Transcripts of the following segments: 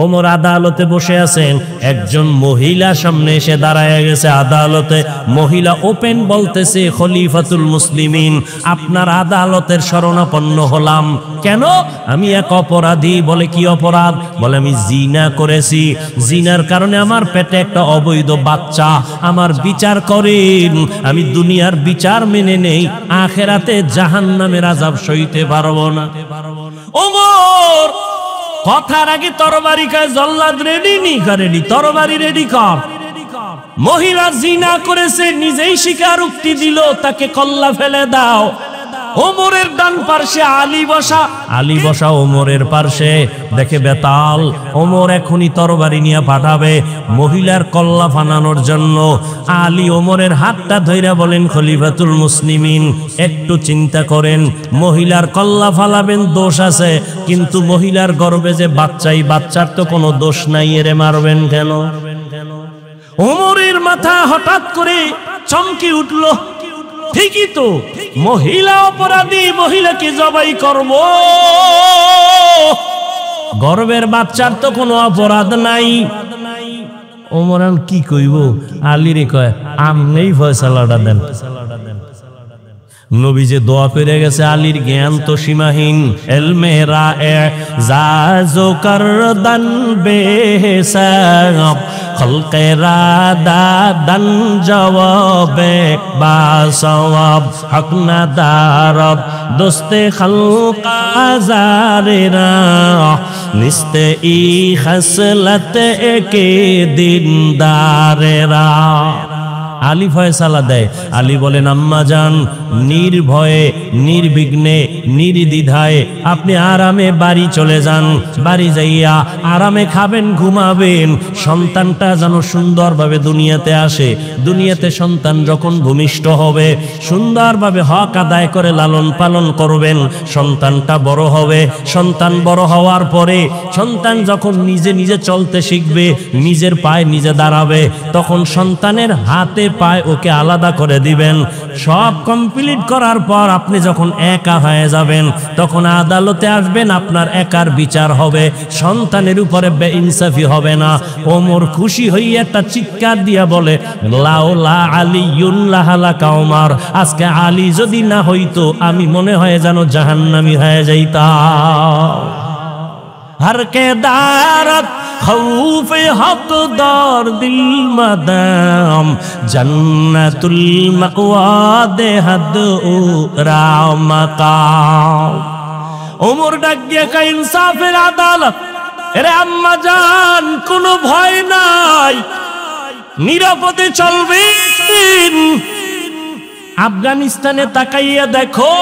ওমর আদালতে বসে আছেন, একজন মহিলা সামনে এসে দাঁড়ায় গেছে আদালতে। মহিলা ওপেন বলতেছে, খলিফাতুল মুসলিমিন, আপনার আদালতের শরণাপন্ন হলাম। কেন? আমি এক অপরাধী। বলে কি অপরাধ? বলে আমি জিনা করেছি, জিনার কারণে আমার পেটে একটা অবৈধ বাচ্চা। আমার বিচার করেন, আমি দুনিয়ার বিচার মেনে নেই, আখেরাতে জাহান্নামের আযাব সইতে পারবো না। ওমর কথার আগে তরবারি কয়, জল্লাদ রেডি নি? রেডি, তরবারি রেডি কর। মহিলা জিনা করেছে, নিজেই স্বীকারোক্তি দিল, তাকে কল্লা ফেলে দাও। ওমরের ডান পার্শ্বে আলী বসা, আলী বসা ওমরের পার্শ্বে। দেখে বেতাল, ওমর এখনই তরবারি নিয়ে পাঠাবে মহিলার কল্লা ফানানোর জন্য। আলী ওমরের হাতটা ধইরা বলেন, খলিফাতুল মুসলিমিন, একটু চিন্তা করেন, মহিলার কল্লা ফালাবেন, দোষ আছে, কিন্তু মহিলার গর্ভে যে বাচ্চাই, বাচ্চার তো কোনো দোষ নাই, এরে মারবেন কেন? ওমরের মাথা হঠাৎ করে চমকে উঠল। ঠিকই তো, মহিলা অপরাধী, মহিলাকে জবাই করব, গর্ভের বাচ্চার তো কোনো অপরাধ নাই। ওমর কি কইব? আলীরে কয়, আমনেই ফয়সালাটা দেন। নবী যে দোয়া করে গেছে, আলীর জ্ঞান তো সীমাহীন। এলমে রায়ে জাজো করদান বেহিসাব, খলকে রাদাদান জওয়াবে বাসওয়াব, হক না দারব দোস্তে খলক আজারেরা, নিস্তে ই খসলত একে দিনদারেরা। আলী ফয়সালা দেয়। আলী বলেন, আম্মা জান, নির্ভয়ে নির্বিঘ্নে নির্দ্বিধায় আপনি আরামে বাড়ি চলে যান। বাড়ি যাইয়া আরামে খাবেন, ঘুমাবেন, সন্তানটা যেন সুন্দরভাবে দুনিয়াতে আসে। দুনিয়াতে সন্তান যখন ভূমিষ্ঠ হবে, সুন্দরভাবে হক আদায় করে লালন পালন করবেন। সন্তানটা বড় হবে, সন্তান বড় হওয়ার পরে সন্তান যখন নিজে নিজে চলতে শিখবে, নিজের পায়ে নিজে দাঁড়াবে, তখন সন্তানের হাতে পায় ওকে আলাদা করে দিবেন। সব কমপ্লিট করার পর আপনি যখন একা হয়ে যাবেন, তখন আদালতে আসবেন, আপনার একার বিচার হবে, সন্তানের উপরে বেইনসাফি হবে না। ওমর খুশি হইয়া একটা চিৎকার দিয়া বলে, লাউলা আলিয়ুন লাহালাকা ওমর, আজকে আলী যদি না হইতো আমি মনে হয় যেন জাহান্নামী হয়ে যাইতাম। हर के दारत खौफ हक दार दिल मदाम जन्नतुल मक़वा दे हद रामकाम। उमर डाक दिया का इंसाफेर आदालत। अरे अम्मा जान कोनो भय नाई, निरापदे चलबेन। আফগানিস্তানে তাকাইয়া দেখো,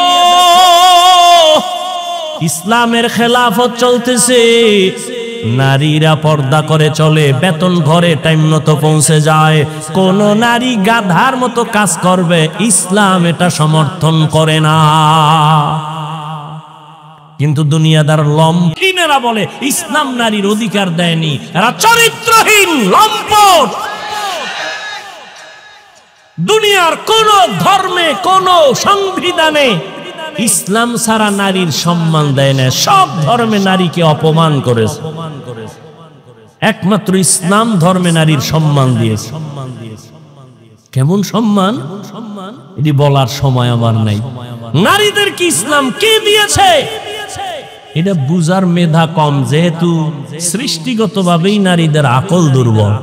ইসলামের খেলাফত চলতেছে। নারীরা পর্দা করে চলে, বেতন ঘরে টাইম মতো পৌঁছে যায়। কোন নারী গাধার মতো কাজ করবে, ইসলাম এটা সমর্থন করে না। কিন্তু দুনিয়াদার লম্পটেরা বলে ইসলাম নারীর অধিকার দেয়নি, এরা চরিত্রহীন লম্পট। দুনিয়ার কোন ধর্মে, কোন সংবিধানে ইসলাম ছাড়া নারীর সম্মান দেয় না। সব ধর্মে নারীকে অপমান করেছে, একমাত্র ইসলাম ধর্মে নারীর সম্মান দিয়েছে। কেমন সম্মান এটি বলার সময় আমার নাই। নারীদের কি ইসলাম কে দিয়েছে এটা বুঝার মেধা কম, যেহেতু সৃষ্টিগতভাবেই নারীদের আকল দুর্বল।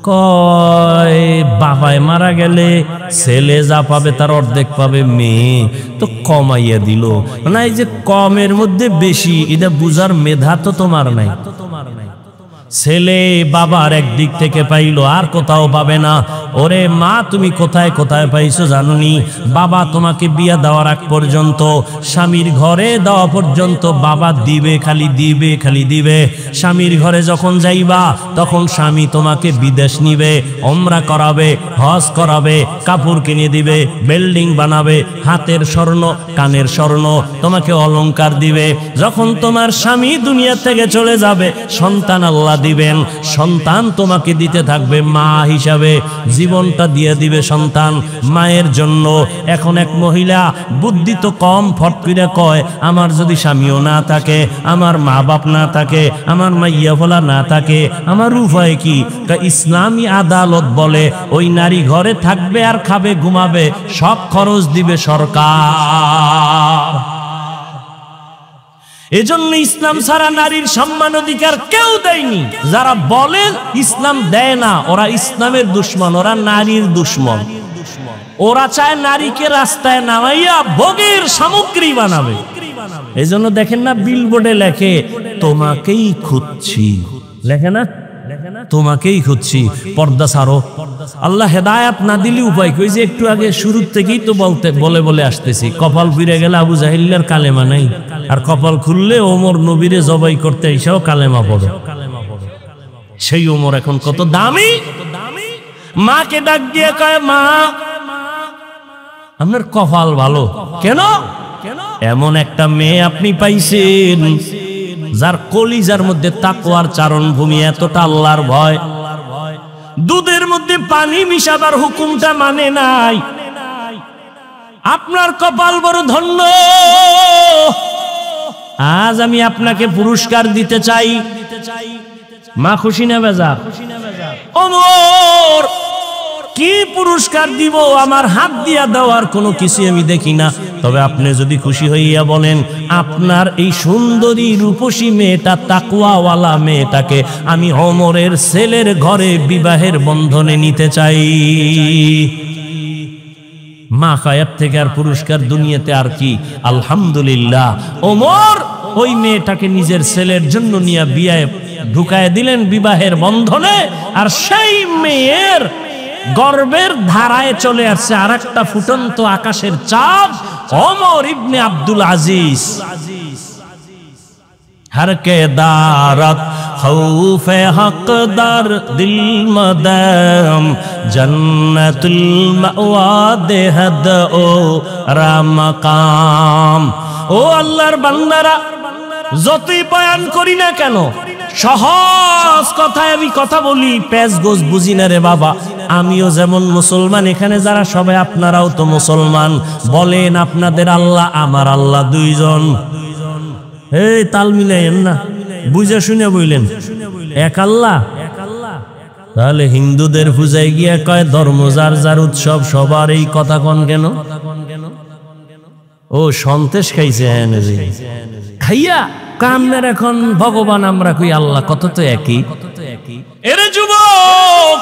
কয় বাবায় মারা গেলে ছেলে যা পাবে তার অর্ধেক পাবে মেয়ে, তো কমাইয়া দিল না। এই যে কমের মধ্যে বেশি, এটা বুঝার মেধা তো তোমার নাই। ছেলে বাবার একদিক থেকে পাইলো, আর কোথাও পাবে না। ওরে মা, তুমি কোথায় কোথায় পাইছো জানুনি? বাবা তোমাকে বিয়া দেওয়ার আগ পর্যন্ত, স্বামীর ঘরে দেওয়া পর্যন্ত বাবা দিবে, খালি দিবে, খালি দিবে। স্বামীর ঘরে যখন যাইবা, তখন স্বামী তোমাকে বিদেশ নিবে, ওমরা করাবে, হজ করাবে, কাপড় কিনে দিবে, বিল্ডিং বানাবে, হাতের স্বর্ণ কানের স্বর্ণ তোমাকে অলংকার দিবে। যখন তোমার স্বামী দুনিয়া থেকে চলে যাবে, সন্তান আল্লাহ দিবেন, সন্তান তোমাকে দিতে থাকবে মা হিসাবে, জীবনটা দিয়ে দিবে সন্তান মায়ের জন্য। এখন এক মহিলা বুদ্ধি তো কম, ফট করে কয় আমার যদি স্বামীও না থাকে, আমার মা বাপ না থাকে, আমার মাইয়া ফলা না থাকে, আমার উপায় কি? ইসলামী আদালত বলে ওই নারী ঘরে থাকবে আর খাবে ঘুমাবে, সব খরচ দিবে সরকার। এজন্য ইসলাম ছাড়া নারীর সম্মান অধিকার কেউ দেয়নি। যারা বলে ইসলাম দেয় না, ওরা ইসলামের দুশমন, ওরা নারীর দুশমন। ওরা চায় নারীকে রাস্তায় নামাইয়া ভোগের সামগ্রী বানাবে। এজন্য দেখেন না বিলবোর্ডে লেখে তোমাকেই খুঁজছি, লেখে না তোমাকেই খুঁজছি, পর্দা ছাড়ো। আল্লাহ হেদায়াত না দিলে উপায় কি? যে একটু আগে শুরুর থেকেই তো বলে আসতেছি, কপাল ফিরে গেলে আবু জাহিল্লার কালেমা নাই, আর কপাল খুললে ওমর নবীরে জবাই করতে এসেও কালেমা পড়ো। সেই ওমর এখন কত দামি। মাকে ডাক দিয়ে কয় মা আপনার কপাল ভালো। কেন? এমন একটা মেয়ে আপনি পাইছেন যার কলিজার মধ্যে তাকওয়ার চারণভূমি, এতটা আল্লাহর ভয়, দুধের মধ্যে পানি মিশাবার হুকুমটা মানে নাই। আপনার কপাল বড় ধন্য। আজ আমি আপনাকে পুরস্কার দিতে চাই। মা খুশি না বেজার? ওমর কি পুরস্কার দিব? আমার হাত দিয়া দেওয়ার কোনো কিছু আমি দেখি না। তবে আপনি যদি খুশি হইয়া বলেন আপনার এই সুন্দরী রূপসী মেয়েটা, তাকওয়াওয়ালা মেয়েটাকে আমি ওমরের ছেলের ঘরে বিবাহের বন্ধনে নিতে চাই। মা কায়াত থেকে আর পুরস্কার দুনিয়াতে আর কি? আলহামদুলিল্লাহ। ওমর ওই মেয়েটাকে নিজের ছেলের জন্য নিয়ে বিয়ে ঢুকায় দিলেন বিবাহের বন্ধনে। আর সেই মেয়ের গর্বের ধারায় চলে আসছে আর একটা ফুটন্ত আকাশের চাঁদ, ওমর ইবনে আব্দুল আজিজ। हर के दारत खौफे हकदार दिल मदम जन्नतुल मावा देहद ओ रामकाम। ও আল্লাহর বান্দারা, যতই বয়ান করি না কেন, সহজ কথায় আমি কথা বলি, পেঁচ গোছ বুঝি না রে বাবা। আমিও যেমন মুসলমান, এখানে যারা সবাই আপনারাও তো মুসলমান। বলেন আপনাদের আল্লাহ আমার আল্লাহ দুইজন? এই তাল মিলাইয়েন না, বুঝে শুনে বললেন এক আল্লাহ। তাহলে হিন্দুদের পূজায় গিয়া কয় ধর্ম যার যার উৎসব, সবার এই কথা কন কেন? ও সন্তেষ খাইছে খাইয়া কামনের এখন ভগবান আমরা কই আল্লাহ, কত তো একই। এরে যুবক,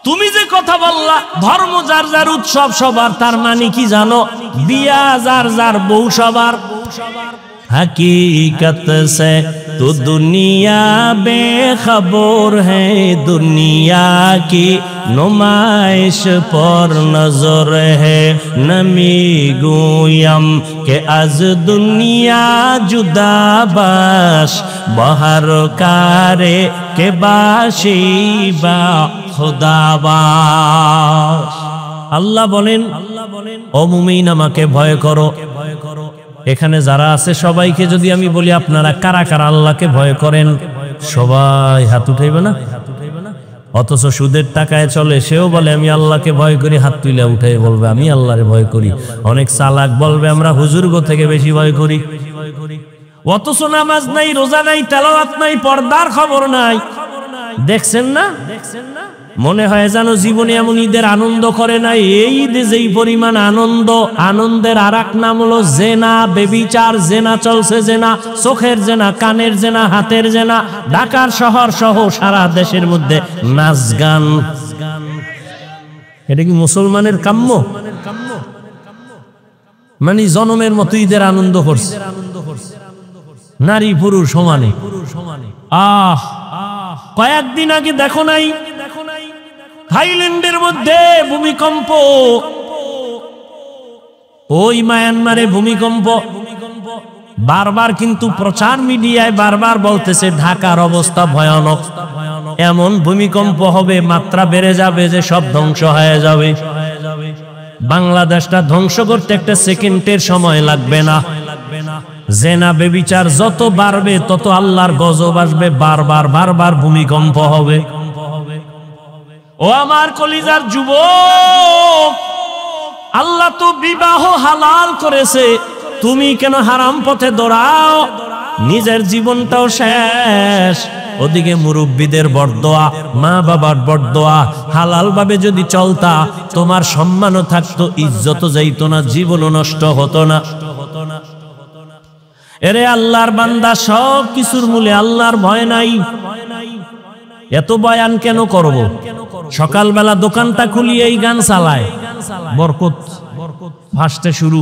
তুমি যে কথা বললা ধর্ম যার যার উৎসব সবার, তার মানে কি জানো? বিয়া যার যার বউ সবার। हकीकत से तो दुनिया बेखबर है, दुनिया की नुमाइश पर नजर है। नमी गोयम के आज दुनिया जुदा बाश, बहर कारे के बाशिबा खुदाबाश। আল্লাহ বলেন ও মুমিন আমাকে ভয় করো। এখানে যারা আছে সবাইকে যদি আমি বলি আপনারা কারা কারা আল্লাহকে ভয় করেন, সবাই হাত উঠাইবে না? অথচ সুদের টাকায় চলে, সেও বলে আমি আল্লাহকে ভয় করি, হাত তুলে উঠে বলবে আমি আল্লাহরে ভয় করি। অনেক চালাক বলবে আমরা হুজুরগো থেকে বেশি ভয় করি। অথচ নামাজ নাই, রোজা নাই, তেলাওয়াত নাই, পর্দার খবর নাই। দেখছেন না? মনে হয় যেন জীবনে এমন ঈদের আনন্দ করে নাই। এই ঈদে যেই পরিমাণ আনন্দ, আনন্দের আর এক নাম হলো জেনা, বেবিচার। জেনা চলছে, জেনা, চোখের জেনা, কানের জেনা, হাতের জেনা। ঢাকার শহর সহ সারা দেশের মধ্যে নাচ গান। এটা কি মুসলমানের কাম্য? মানে জনমের মতো ঈদের আনন্দ করছে, নারী পুরুষ সমানে। কয়েকদিন আগে দেখো নাই থাইল্যান্ডের মধ্যে ভূমিকম্প, ওই মায়ানমারে ভূমিকম্প। বারবার কিন্তু প্রচার মিডিয়ায় বারবার বলতেছে ঢাকার অবস্থা ভয়ানক, এমন ভূমিকম্প হবে, মাত্রা বেড়ে যাবে যে সব ধ্বংস হয়ে যাবে। বাংলাদেশটা ধ্বংস করতে একটা সেকেন্ডের সময় লাগবে না। জেনা বেবিচার যত বাড়বে তত আল্লাহর গজব আসবে, বারবার বারবার ভূমিকম্প হবে। ও আমার কলিজার যুবক, আল্লাহ তো বিবাহ হালাল করেছে, তুমি কেন হারাম পথে দৌড়াও? নিজের জীবনটাও শেষ, ওদিকে মুরব্বীদের বরদোয়া, মা বাবার বরদোয়া। হালাল ভাবে যদি চলতা তোমার সম্মানও থাকতো, ইজ্জতও যাইতো না, জীবনও নষ্ট হতো না। এরে আল্লাহর বান্দা, সব কিছুর মূলে আল্লাহর ভয় নাই। এত বয়ান কেন করব? সকালবেলা দোকানটা খুলিয়ে এই গান চালায়, বরকত ভাসতে শুরু।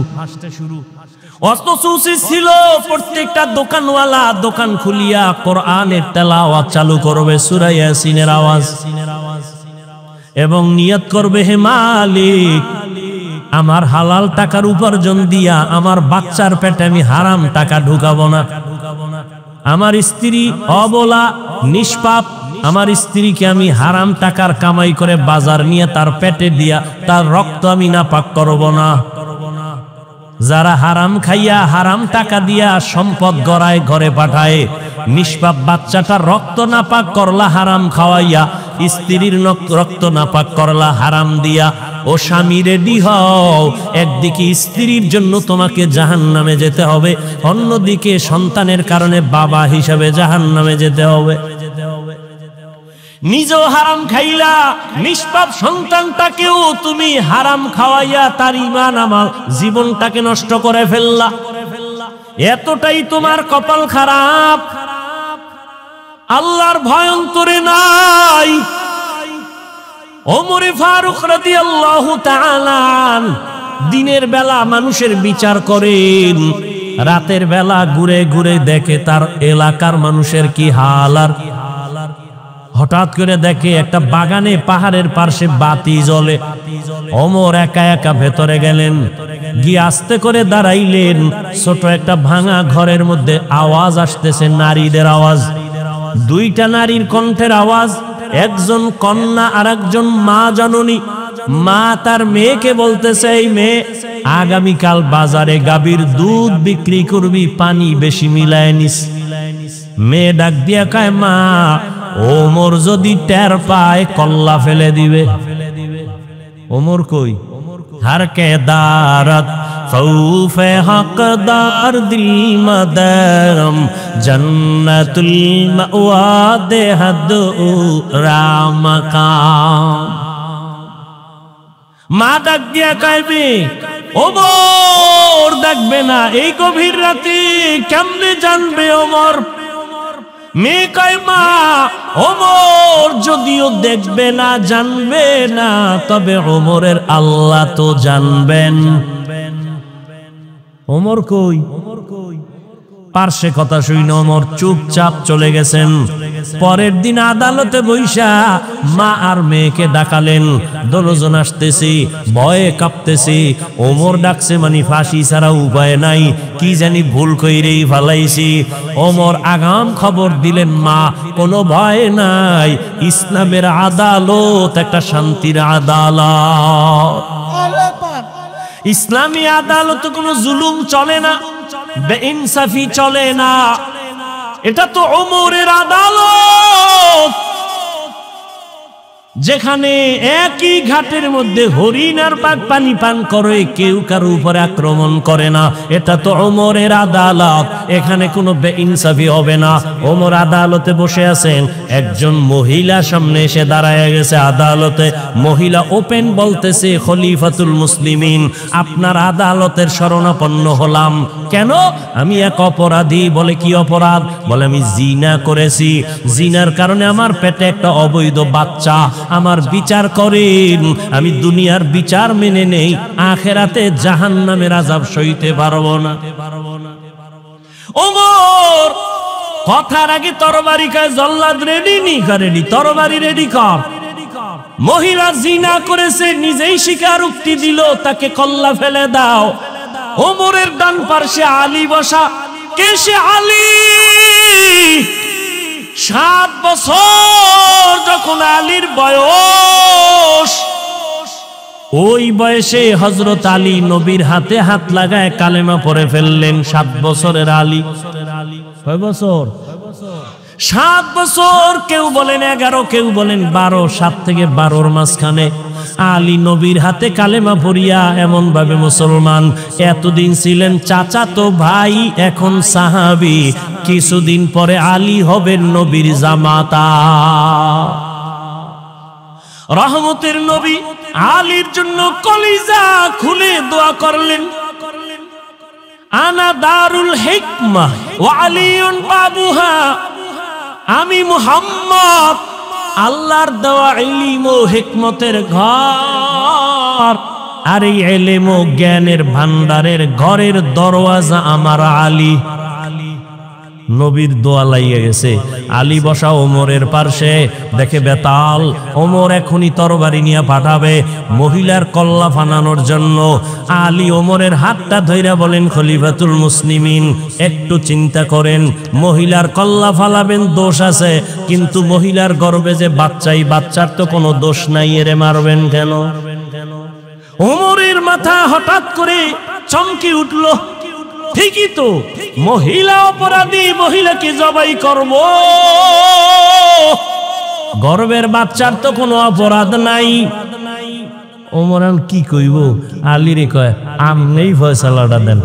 অথচ উচিত ছিল প্রত্যেকটা দোকানওয়ালা দোকান খুলিয়া কোরআনের তেলাওয়াত চালু করবে, সূরা ইয়াসিনের আওয়াজ, এবং নিয়ত করবে, হে মালিক, আমার হালাল টাকার উপার্জন দিয়া আমার বাচ্চার পেটে আমি হারাম টাকা ঢুকাবো না। আমার স্ত্রী অবলা নিষ্পাপ, আমার স্ত্রীকে আমি হারাম টাকার কামাই করে বাজার নিয়ে তার পেটে দিয়া তার রক্ত আমি নাপাক করব না। যারা হারাম খাইয়া হারাম টাকা দিয়া সম্পদ গড়ায় ঘরে পাঠায়, নিষ্পাপ বাচ্চাটার রক্ত নাপাক করলা হারাম খাওয়াইয়া, স্ত্রীর রক্ত নাপাক করলা হারাম দিয়া। ও স্বামী, রেডি হও, একদিকে স্ত্রীর জন্য তোমাকে জাহান্নামে যেতে হবে, অন্যদিকে সন্তানের কারণে বাবা হিসাবে জাহান্নামে যেতে হবে। নিজেও হারাম খাইলা, নিষ্পাপ সন্তানটাকেও তুমি হারাম খাওয়াইয়া তার ঈমান আমল জীবনটাকে নষ্ট করে ফেললা। এতটাই তোমার কপাল খারাপ, আল্লাহর ভয় অন্তরে নাই। ওমর ফারুক রাদিয়াল্লাহু তাআলা দিনের বেলা মানুষের বিচার করেন, রাতের বেলা ঘুরে ঘুরে দেখে তার এলাকার মানুষের কি হাল। আর হঠাৎ করে দেখে একটা বাগানে পাহাড়ের পাশে বাতি জ্বলে। ওমর একা একা ভেতরে গেলেন, গিয়ে আস্তে করে দাঁড়াইলেন। ছোট একটা ভাঙা ঘরের মধ্যে আওয়াজ আসতেছে, নারীদের আওয়াজ, দুইটা নারীর কণ্ঠের আওয়াজ। একজন কন্যা আর একজন মা জননী। মা তার মেয়েকে বলতেছে, এই মেয়ে, আগামীকাল বাজারে গাভীর দুধ বিক্রি করবি, পানি বেশি মিলায় নিস। মেয়ে ডাক দিয়া কয়, মা, ওমর যদি টের পায় কল্লা ফেলে দিবে। ওমর কই? हर के दारत खौफे हकदार दिल मदरम जन्नतुल मअवा दे हद राम का মা ডাক দিয়া কইবে, ওমর দেখবে না এই গভীর রাতে? কেমনে জানবে ওমর? মেয়ে কয়, মা, ওমর যদিও দেখবে না, জানবে না, তবে ওমরের আল্লাহ তো জানবেন। ওমর কই? পার্শ্বে কথা শুনে ওমর চুপচাপ চলে গেছেন। পরের দিন আদালতে বইসা মা আর মেয়েকে ডাকালেন। দশজন আসতেছি, ভয়ে কাঁপতেছি। ওমর ডাকছে মানে ফাঁসি ছাড়া উপায় নাই, কি জানি ভুল কইরেই ফালাইছি। ওমর আগাম খবর দিলেন, মা, কোনো ভয় নাই, ইসলামের আদালত একটা শান্তির আদালত। ইসলামী আদালত কোনো জুলুম চলে না, বেইনসাফি চলে না। এটা তো ওমরের আদালত, যেখানে একই ঘাটের মধ্যে হরিণ আর বাঘ পানি পান করে, কেউ কারো উপরে আক্রমণ করে না। এটা তো ওমরের আদালত, এখানে কোনো বেইনসাফি হবে না। ওমর আদালতে বসে আছেন, একজন মহিলা সামনে এসে দাঁড়ায় গেছে আদালতে। মহিলা ওপেন বলতেছে, খলিফাতুল মুসলিমিন, আপনার আদালতের শরণাপন্ন হলাম। কেন? আমি এক অপরাধী। বলে, কি অপরাধ? বলে, আমি জিনা করেছি, জিনার কারণে আমার পেটে একটা অবৈধ বাচ্চা। আমার বিচার করেন, আমি দুনিয়ার বিচার মেনে নেই, আখেরাতে জাহান্নামের আযাব সইতে পারবো না। ওমর কথার আগে তরবারি কয়, জল্লাদ রেডি নি? রেডি, তরবারি রেডি কর। মহিলা জিনা করেছে, নিজেই স্বীকারোক্তি দিল, তাকে কল্লা ফেলে দাও। ওমরের ডান পার্শ্বে আলী বসা। কে সে আলী? 7 বছর যখন আলীর বয়স, ওই বয়সে হযরত আলী নবীর হাতে হাত লাগায় কালেমা পড়ে ফেললেন। 7 বছরের আলী। কয় বছর? 7 বছর। কেউ বলেন 11, কেউ বলেন 12। 7 থেকে 12-র মাঝখানে আলী নবীর হাতে কালেমা পড়িয়া এমন ভাবে মুসলমান। এতদিন ছিলেন চাচাতো ভাই, এখন সাহাবী। কিছুদিন পরে আলী হবেন নবীর জামাতা। রহমতের নবী আলীর জন্য কলিজা খুলে দোয়া করলেন, আনা দারুল হিকমাহ ওয়া আলিউন বাবুহা। আমি মুহাম্মদ আল্লাহর দেওয়া ইলম ও হিকমতের ঘর, আর এই ইলম ও জ্ঞানের ভান্ডারের ঘরের দরওয়াজা আমার আলী। নবীর দোয়া লাইয়ে গেছে। আলী বসা ওমরের পার্শ্বে, দেখে বেতাল। ওমর এখনই তরবারি নিয়ে পাঠাবে মহিলার কল্লা ফানানোর জন্য। আলী ওমরের হাতটা ধইরা বলেন, খলিফাতুল মুসলিমিন, একটু চিন্তা করেন, মহিলার কল্লা ফালাবেন, দোষ আছে, কিন্তু মহিলার গর্ভে যে বাচ্চাই, বাচ্চার তো কোনো দোষ নাই, এরে মারবেন কেন? ওমরের মাথা হঠাৎ করে চমকে উঠল। ঠিকই তো, মহিলা অপরাধী, মহিলাকে জবাই করব, গর্ভের বাচ্চার তো কোনো অপরাধ নাই। ওমর কি কইব? আলীরে কয়, আমনেই ফয়সালাটা দেন।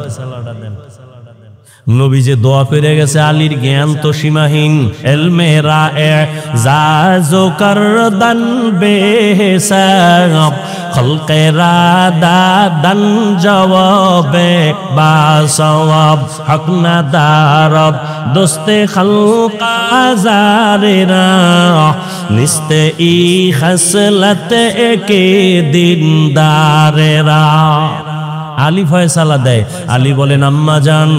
নবী যে দোয়া করে গেছে, আলীর জ্ঞান তো সীমাহীন। এলমে রায়ে জাজো করদান বেহিসাব, খলকে রাদাদান জওয়াবে বাসওয়াব, হক না দারব দোস্তে খলক আজারেরা, নিস্তে ই খসলত একে দিনদারেরা। আলী ফয়সালা দেয়। আলী বলেন, আম্মা জান,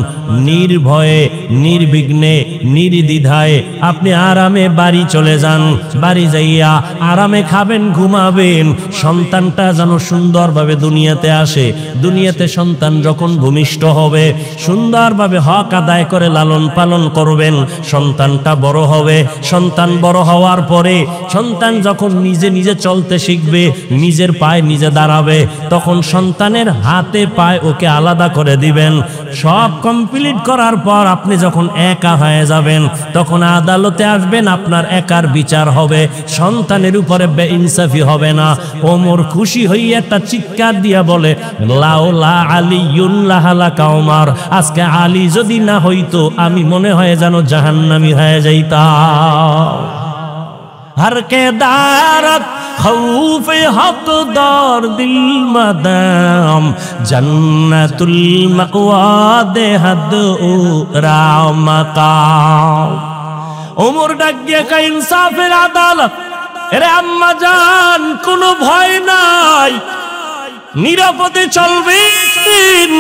নির্ভয়ে নির্বিঘ্নে নির্দ্বিধায় আপনি আরামে বাড়ি চলে যান। বাড়ি যাইয়া আরামে খাবেন, ঘুমাবেন। সন্তানটা যেন সুন্দরভাবে দুনিয়াতে আসে। দুনিয়াতে সন্তান যখন ভূমিষ্ঠ হবে, সুন্দরভাবে হক আদায় করে লালন পালন করবেন। সন্তানটা বড় হবে। সন্তান বড় হওয়ার পরে সন্তান যখন নিজে নিজে চলতে শিখবে, নিজের পায়ে নিজে দাঁড়াবে, তখন সন্তানের হাতে পায় ওকে আলাদা করে দিবেন। সব কমপ্লিট করার পর আপনি যখন একা হয়ে যাবেন, তখন আদালতে আসবেন, আপনার একার বিচার হবে, সন্তানের উপরে বেইনসাফি হবে না। ওমর খুশি হইয়া একটা চিৎকার দিয়া বলে, লাউলা আলিয়ুন লাহালাকা ওমর, আজকে আলী যদি না হইতো আমি মনে হয় যেন জাহান্নামী হয়ে যাইতাম। हर के दारत खौफ हक दार दिल मदाम जन्नतुल मक़वा दे हद रामकाम। उमर डाक दिया का इंसाफेर आदालत। এরে আম্মা জান, কোনো ভয় নাই, নিরাপদে চলবেন।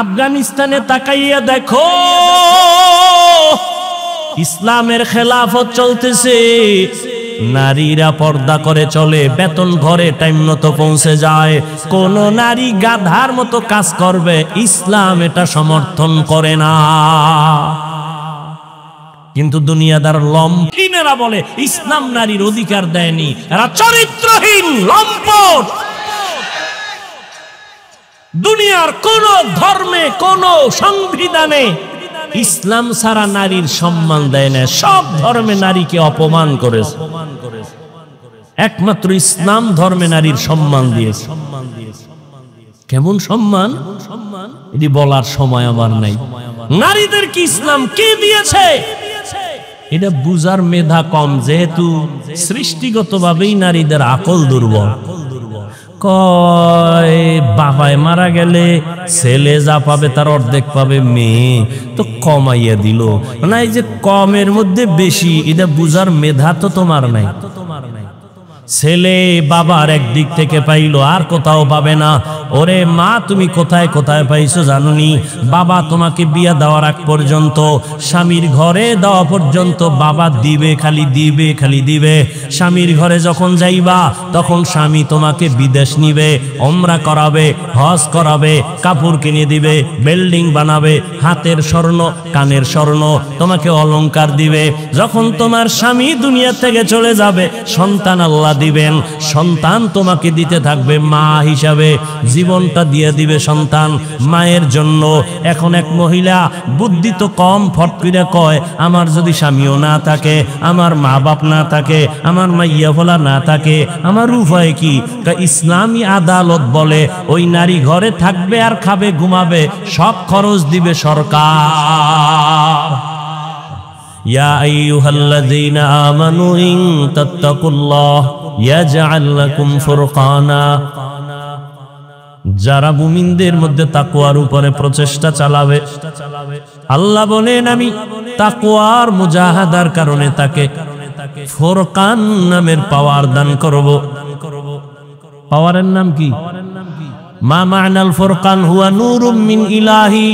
আফগানিস্তানে তাকাইয়া দেখো, ইসলামের খেলাফত চলতেছে। নারীরা পর্দা করে চলে, বেতন ঘরে টাইম মতো পৌঁছে যায়। কোন নারী গাধার মতো কাজ করবে, ইসলাম এটা সমর্থন করে না। কিন্তু দুনিয়াদার লম্পটেরা বলে ইসলাম নারীর অধিকার দেয়নি, এরা চরিত্রহীন লম্পট। দুনিয়ার কোন ধর্মে, কোন সংবিধানে ইসলাম ছাড়া নারীর সম্মান দেয় না। সব ধর্মে নারীকে অপমান করেছে, একমাত্র ইসলাম ধর্মে নারীর সম্মান দিয়েছে। কেমন সম্মান এটি বলার সময় আমার নাই। নারীদের কি ইসলাম কে দিয়েছে এটা বুঝার মেধা কম, যেহেতু সৃষ্টিগতভাবেই নারীদের আকল দুর্বল। কয় বাবায় মারা গেলে ছেলে যা পাবে তার অর্ধেক পাবে মেয়ে, তো কমাইয়া দিল না। এই যে কমের মধ্যে বেশি, এটা বুঝার মেধা তো তোমার নাই। ছেলে বাবার একদিক থেকে পাইলো, আর কোথাও পাবে না। ওরে মা, তুমি কোথায় কোথায় পাইছো জানুনি? বাবা তোমাকে বিয়া দেওয়ার আগ পর্যন্ত, স্বামীর ঘরে দেওয়া পর্যন্ত বাবা দিবে, খালি দিবে, খালি দিবে। স্বামীর ঘরে যখন যাইবা, তখন স্বামী তোমাকে বিদেশ নিবে, ওমরা করাবে, হজ করাবে, কাপড় কিনে দিবে, বিল্ডিং বানাবে, হাতের স্বর্ণ কানের স্বর্ণ তোমাকে অলংকার দিবে। যখন তোমার স্বামী দুনিয়া থেকে চলে যাবে, সন্তান আল্লাহ দিবেন, সন্তান তোমাকে দিতে থাকবে মা হিসাবে, জীবনটা দিয়ে দিবে সন্তান মায়ের জন্য। এখন এক মহিলা বুদ্ধি তো কম, ফট করে কয় আমার যদি স্বামীও না থাকে, আমার মা বাপ না থাকে, আমার মাইয়া ফলা না থাকে, আমার উপায় কি? ইসলামী আদালত বলে ওই নারী ঘরে থাকবে আর খাবে ঘুমাবে, সব খরচ দিবে সরকার। ইয়া আইয়ুহাল্লাযীনা আমানু ইন তাত্তাকুল্লাহ ইয়াজআল লাকুম ফুরকানা। যারা মুমিনদের মধ্যে তাকওয়ার উপরে প্রচেষ্টা চালাবে, আল্লাহ বলেন আমি তাকওয়ার মুজাহাদার কারণে তাকে ফুরকান নামের পাওয়ার দান করব। পাওয়ারের নাম কি? মা মা'নাল ফুরকান হুয়া নূরুম মিন ইলাহি।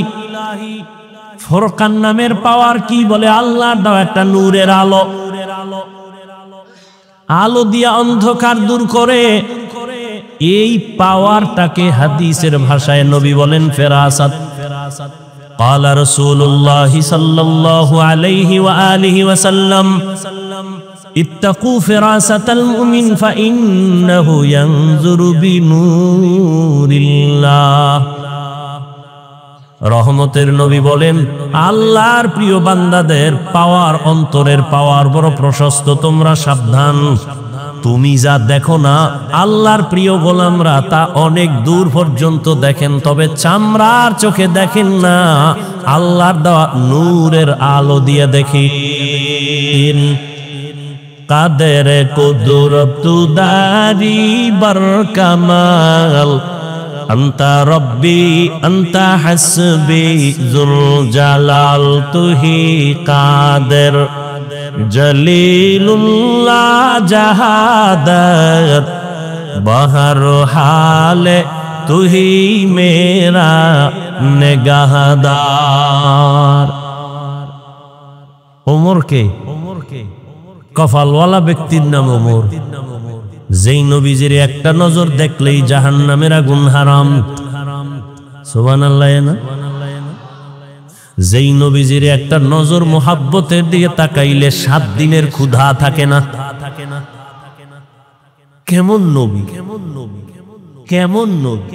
ফুরকান নামের পাওয়ার কি? বলে আল্লাহর দেওয়া একটা নূরের আলো, আলো দিয়া অন্ধকার দূর করে। এই পাওয়ারটাকে হাদিসের ভাষায় নবী বলেন ফেরাসাত। قال رسول الله صلى الله عليه وآله وسلم اتقوا فراسة المؤمن فإنه ينظر بنور الله। রহমতের নবী বলেন আল্লাহর প্রিয় বান্দাদের পাওয়ার, অন্তরের পাওয়ার বড় প্রশস্ত, তোমরা সাবধান। তুমি যা দেখো না আল্লাহর প্রিয় গোলামরা তা অনেক দূর পর্যন্ত দেখেন, তবে চামড়ার চোখে দেখেন না, আল্লাহর দেওয়া নূরের আলো দিয়ে দেখেন। কাদের কুদরত দারি বার কামাল আন্তা রব্বি আন্তা হাসবি যুল জালাল তুহি কাদের জলিলুল্লাহ জাহাদাত বাহর হালে তুহি মেরা নেগাহদার। ওমর কে? কপালওয়ালা ব্যক্তির নাম ওমর, যেই নবীজির একটা নজর দেখলেই জাহান্নামের আগুন হারাম। সুবহানাল্লাহ না? যেই নবীজির একটা নজর মোহাব্বতের দিকে তাকাইলে 7 দিনের ক্ষুধা থাকে না। কেমন নবী, কেমন নবী, কেমন নবী,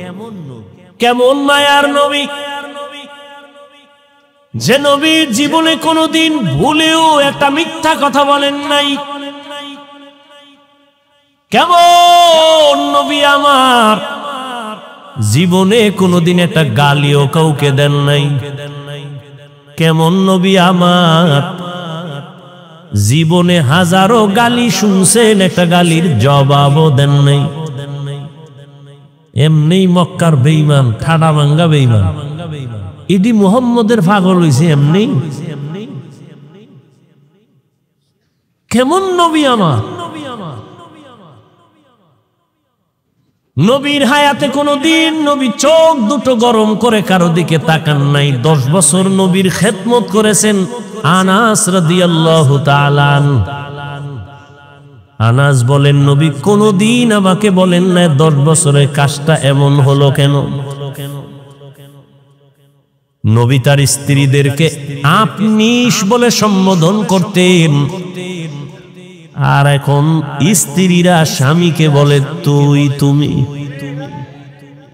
কেমন মায়ার নবী, যে নবীর জীবনে কোনোদিন ভুলেও একটা মিথ্যা কথা বলেন নাই। কেমন নবী আমার, জীবনে কোনোদিন একটা গালিও কাউকে দেন নাই। কেমন নবী আমার, জীবনে হাজারো গালি শুনছেন, একটা গালির জবাবও দেন নাই। এমনি মক্কার বেঈমান, ঠাডা ভাঙ্গা বেঈমান, ইদি মুহাম্মদের পাগল হইছে এমনি। কেমন নবী আমার, নবীর হায়াতে কোনদিন নবী চোখ দুটো গরম করে কারো দিকে তাকান নাই। 10 বছর নবীর খেদমত করেছেন আনাস রাদিয়াল্লাহু তাআলা। আনাস বলেন নবী কোনদিন আমাকে বলেন না 10 বছরের কাজটা এমন হলো কেন। নবী তার স্ত্রীদেরকে আপনি বলে সম্বোধন করতেন, আর এখন স্ত্রীরা স্বামীকে বলে তুই, তুমি।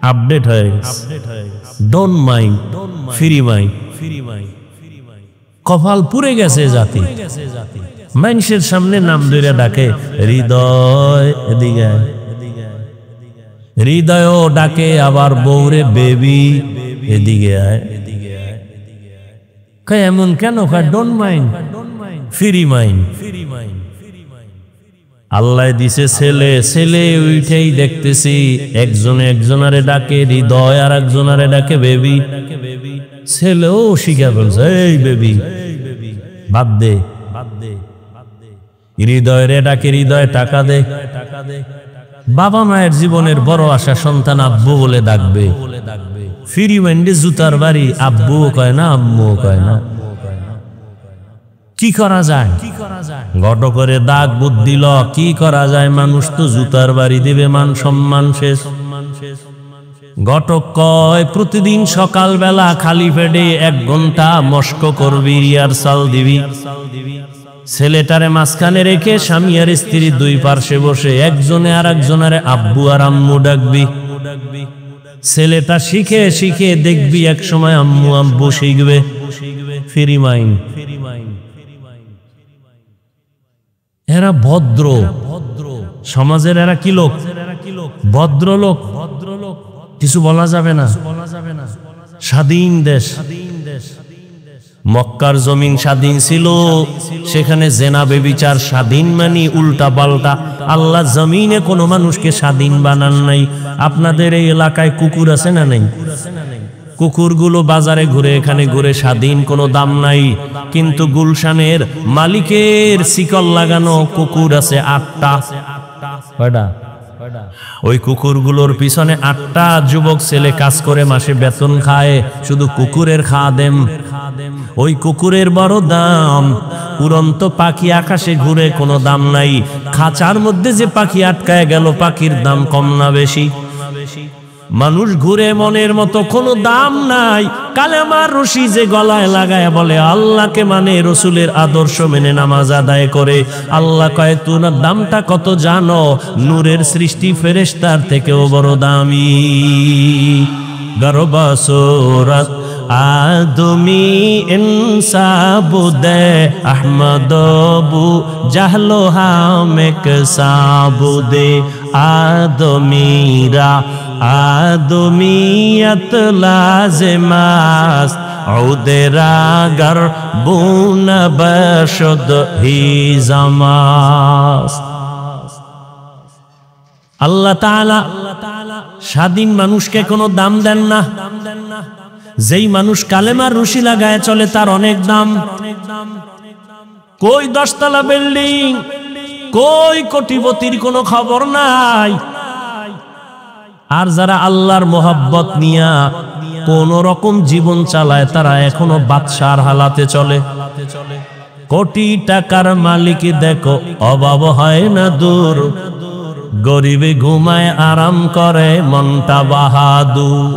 আপডেট হয়ে গেছে, ডোন্ট মাইন্ড, ফ্রি মাইন্ড। কপাল পুড়ে গেছে জাতি, মানুষের সামনে নাম ধরে ডাকে হৃদয়, এদিকে হৃদয়ও ডাকে, আবার বউরে বেবি, এদিকে আয়। এমন কেন? Don't mind, free mind. Allah দিছে ছেলে, ছেলে উঠেই দেখতেছি একজনে একজনারে ডাকে হৃদয়, আর একজনারে ডাকে বেবি। ছেলেও শিখা ফেলছে এই বেবি, বাদ দে। হৃদয় ডাকে হৃদয়, টাকা দে। বাবা মায়ের জীবনের বড় আশা সন্তান আব্বু বলে ডাকবে। ফ্রি মাইন্ডে জুতার বাড়ি, আব্বুও কয় না আম্মুও কয় না। কি করা যায়? গট করে দাগ বুদ্ধি ল, কি করা যায়? মানুষ তো জুতার বাড়ি দিবে, মান সম্মান শেষ। ঘটক কয় প্রতিদিন সকালবেলা খালি পেটে 1 ঘন্টা মস্ক করবি, রিহার্সাল দিবি। ছেলেটারে মাঝখানে রেখে স্বামী আর স্ত্রী 2 পার্শ্বে বসে একজনে আর একজনের আব্বু আর আম্মু ডাকবি। ছেলেটা শিখে শিখে দেখবি এক সময় আম্মু আব্বু শিখবে। Free mind. এরা ভদ্র সমাজের, এরা কি লোক? ভদ্রলোক। কিছু বলা যাবে না। স্বাধীন দেশ। মক্কার জমিন স্বাধীন ছিল, সেখানে জেনা বেবিচার স্বাধীন মানে উল্টা পাল্টা। আল্লাহ জমিনে কোনো মানুষকে স্বাধীন বানান নাই। আপনাদের এই এলাকায় কুকুর আছে না নাই? কুকুরগুলো বাজারে ঘুরে এখানে ঘুরে, স্বাধীন, কোনো দাম নাই। কিন্তু গুলশানের মালিকের শিকল লাগানো কুকুর আছে 8টা। কয়টা? ওই কুকুরগুলোর পিছনে 8টা যুবক ছেলে কাজ করে মাসে বেতন খায়, শুধু কুকুরের খাদেম। ওই কুকুরের বড় দাম। উড়ন্ত পাখি আকাশে ঘুরে, কোনো দাম নাই। খাঁচার মধ্যে যে পাখি আটকায় গেল, পাখির দাম কম না বেশি? মানুষ ঘুরে মনের মতো, কোনো দাম নাই। কালেমার রশি যে গলায় লাগায় বলে আল্লাহকে মানে, রসুলের আদর্শ মেনে নামাজ আদায় করে, আল্লাহ কয় তোমার দামটা কত জানো? নূরের সৃষ্টি ফেরেশতার থেকেও বড় দামি। গর্বসুরত আদমি ইনসাবুদে আহমদবু জাহলো হামেক সাবুদে আদমিরা আদমিয়ত লাজমাস উদেরাগর বুন বশদ হি জামাস। আল্লাহ তাআলা স্বাধীন মানুষকে কোনো দাম দেন না। যেই মানুষ কালেমার রশি লাগায় চলে তার অনেক দাম। কই 10 তলা বিল্ডিং, কই কোটিপতির কোনো খবর নাই। আর যারা আল্লাহর মোহাব্বত নিয়া কোন রকম জীবন চালায়, তারা এখনো বাদশার হালাতে চলে। কোটি টাকার মালিক দেখো অভাব হয় না দূর, গরিবে ঘুমায় আরাম করে মনটা বাহাদুর।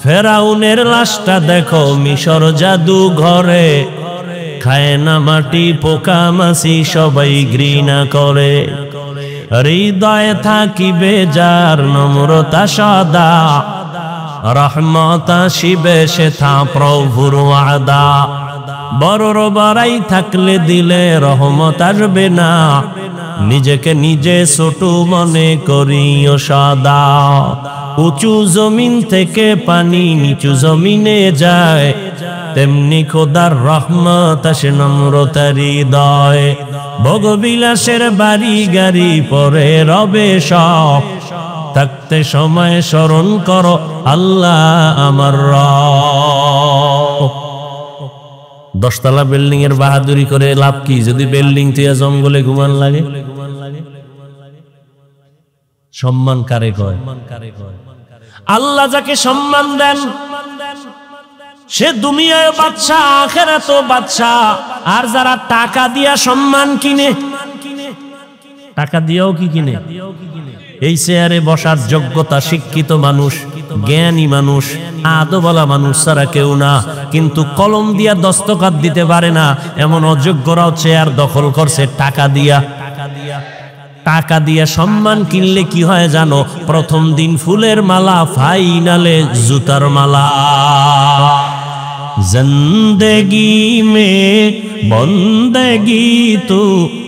ফেরাউনের লাশটা দেখো মিশর জাদু ঘরে, খায় না মাটি পোকা মাছি সবাই ঘৃণা করে। হৃদয়ে থাকিবে যার নম্রতা সদা, রহমত আসিবে সেথা প্রভুর ওয়াদা। বড়র বড়াই থাকলে দিলে রহমত আসবে না, নিজেকে নিজে ছোট মনে করিও সদা। উঁচু জমিন থেকে পানি নিচু জমিনে যায়, তেমনি খোদার রহমত আসে নম্রতার হৃদয়। ভোগবিলাসের বাড়ি গাড়ি পরে রবে সব, থাকতে সময় স্মরণ করো আল্লাহ আমার রব। 10 তলা বিল্ডিং এর বাহাদুরি করে লাভ কি, যদি বিল্ডিং তুই জঙ্গলে ঘুমান লাগে? সম্মান কারে কয়? আল্লাহ যাকে সম্মান দেন সে দুনিয়ায় বাদশা, আখিরাতেও বাদশা। আর যারা টাকা দিয়া সম্মান কিনে, টাকা দিয়েও কি কিনে? এই চেয়ারে বসার যোগ্যতা শিক্ষিত মানুষ, জ্ঞানী মানুষ, আদবলা মানুষ ছাড়া কেউ না। কিন্তু কলম দিয়া দস্তখত দিতে পারে না এমন অযোগ্যরাও চেয়ার দখল করছে টাকা দিয়া। টাকা দিয়া সম্মান কিনলে কি হয় জানো? প্রথম দিন ফুলের মালা, ফাইনালে জুতার মালা। জিंदगी में बंदगी तू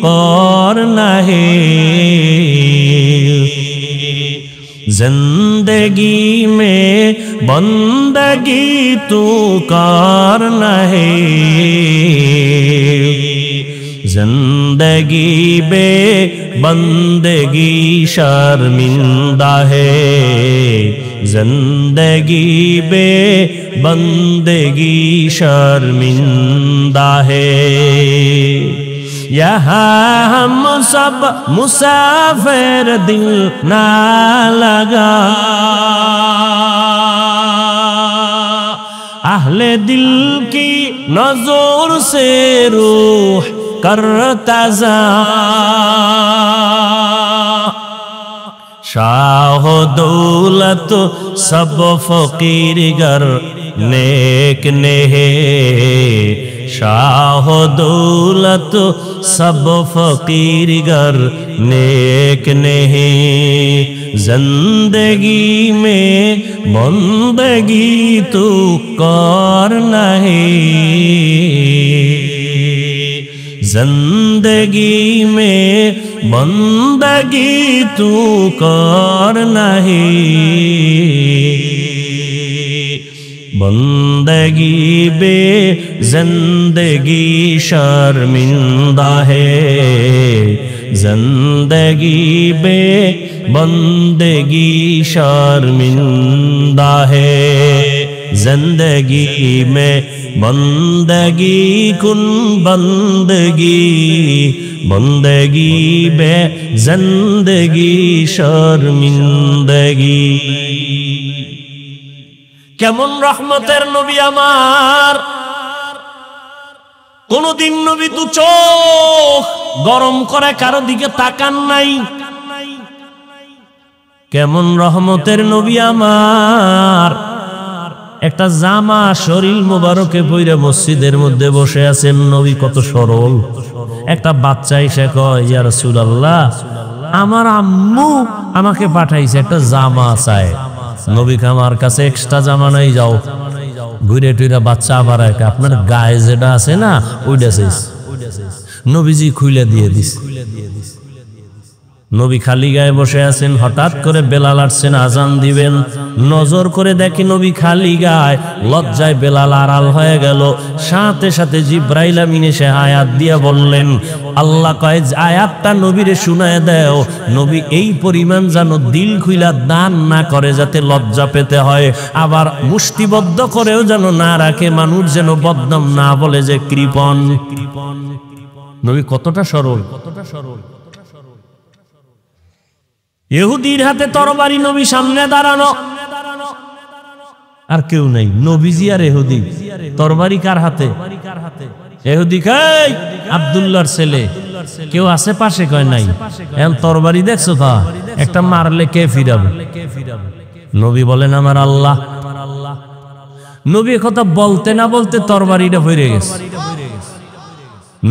करना है, जिंदगी में बंदगी तू करना है, जिंदगी बे बंदगी शर्मिंदा है, जिंदगी बे बंदगी शर्मिंदा है। यहाँ हम सब मुसाफिर दिल ना लगा, अहले दिल की नजर से रूह करता जा। शाह दौलत सब फकीर गर नेक नेहे, शाह दौलत सब फकीर गर नेक नेहे। जिंदगी में बंदगी तू कर नहीं, जिंदगी में बंदगी तू कर नहीं, बंदगी बे जिंदगी शर्मिंदा है, जिंदगी बे बंदगी शर्मिंदा है। जिंदगी में बंदगी कुन बंदगी, बंदगी बे जिंदगी शर्मिंदगी। কেমন রহমতের নবী আমার, কোনদিন নবী দু চোখ গরম করে কারো দিকে তাকান নাই। কেমন রহমতের নবী আমার, একটা জামা শরীর মোবারকে পইরা মসজিদের মধ্যে বসে আছেন, নবী কত সরল। একটা বাচ্চা এসে কয়, ইয়া রাসূলুল্লাহ, আমার আম্মু আমাকে পাঠাইছে, একটা জামা চায়। নবী আমার কাছে এক্সট্রা জামা নাই, যাও ঘুরে টুইরা বাচ্চা আবার একটা আপনার গায়ে যেটা আছে না ওইটা চাইছ। নবীজি খুলে দিয়ে দিস। নবী খালি গায়ে বসে আছেন, হঠাৎ করে বেলাল আসছেন আজান দিবেন, নজর করে দেখি নবী খালি গায়ে, লজ্জায় বেলাল আড়াল হয়ে গেল। সাথে সাথে জিব্রাইল আমিন এসে আয়াত দিয়া বললেন, আল্লাহ কয় আয়াতটা নবীরে শুনায় দেও, নবী এই পরিমাণ যেন দিল খুইলা দান না করে যাতে লজ্জা পেতে হয়, আবার মুষ্টিবদ্ধ করেও যেন না রাখে, মানুষ যেন বদনাম না বলে যে কৃপণ। নবী কতটা সরল, কতটা সরল। ইহুদির হাতে তরবারি, নবী সামনে দাঁড়ানো, আর কেউ নাই, নবীজি আর ইহুদি। তরবারি কার হাতে? ইহুদি কয় আব্দুল্লাহর ছেলে, কেউ আছে পাশে? কয় নাই। এখন তরবারি দেখছো তা, একটা মারলে কে ফিরাবে? নবী বলেন আমার আল্লাহ। নবী কথা বলতে না বলতে তরবারিটা ভরে গেছে।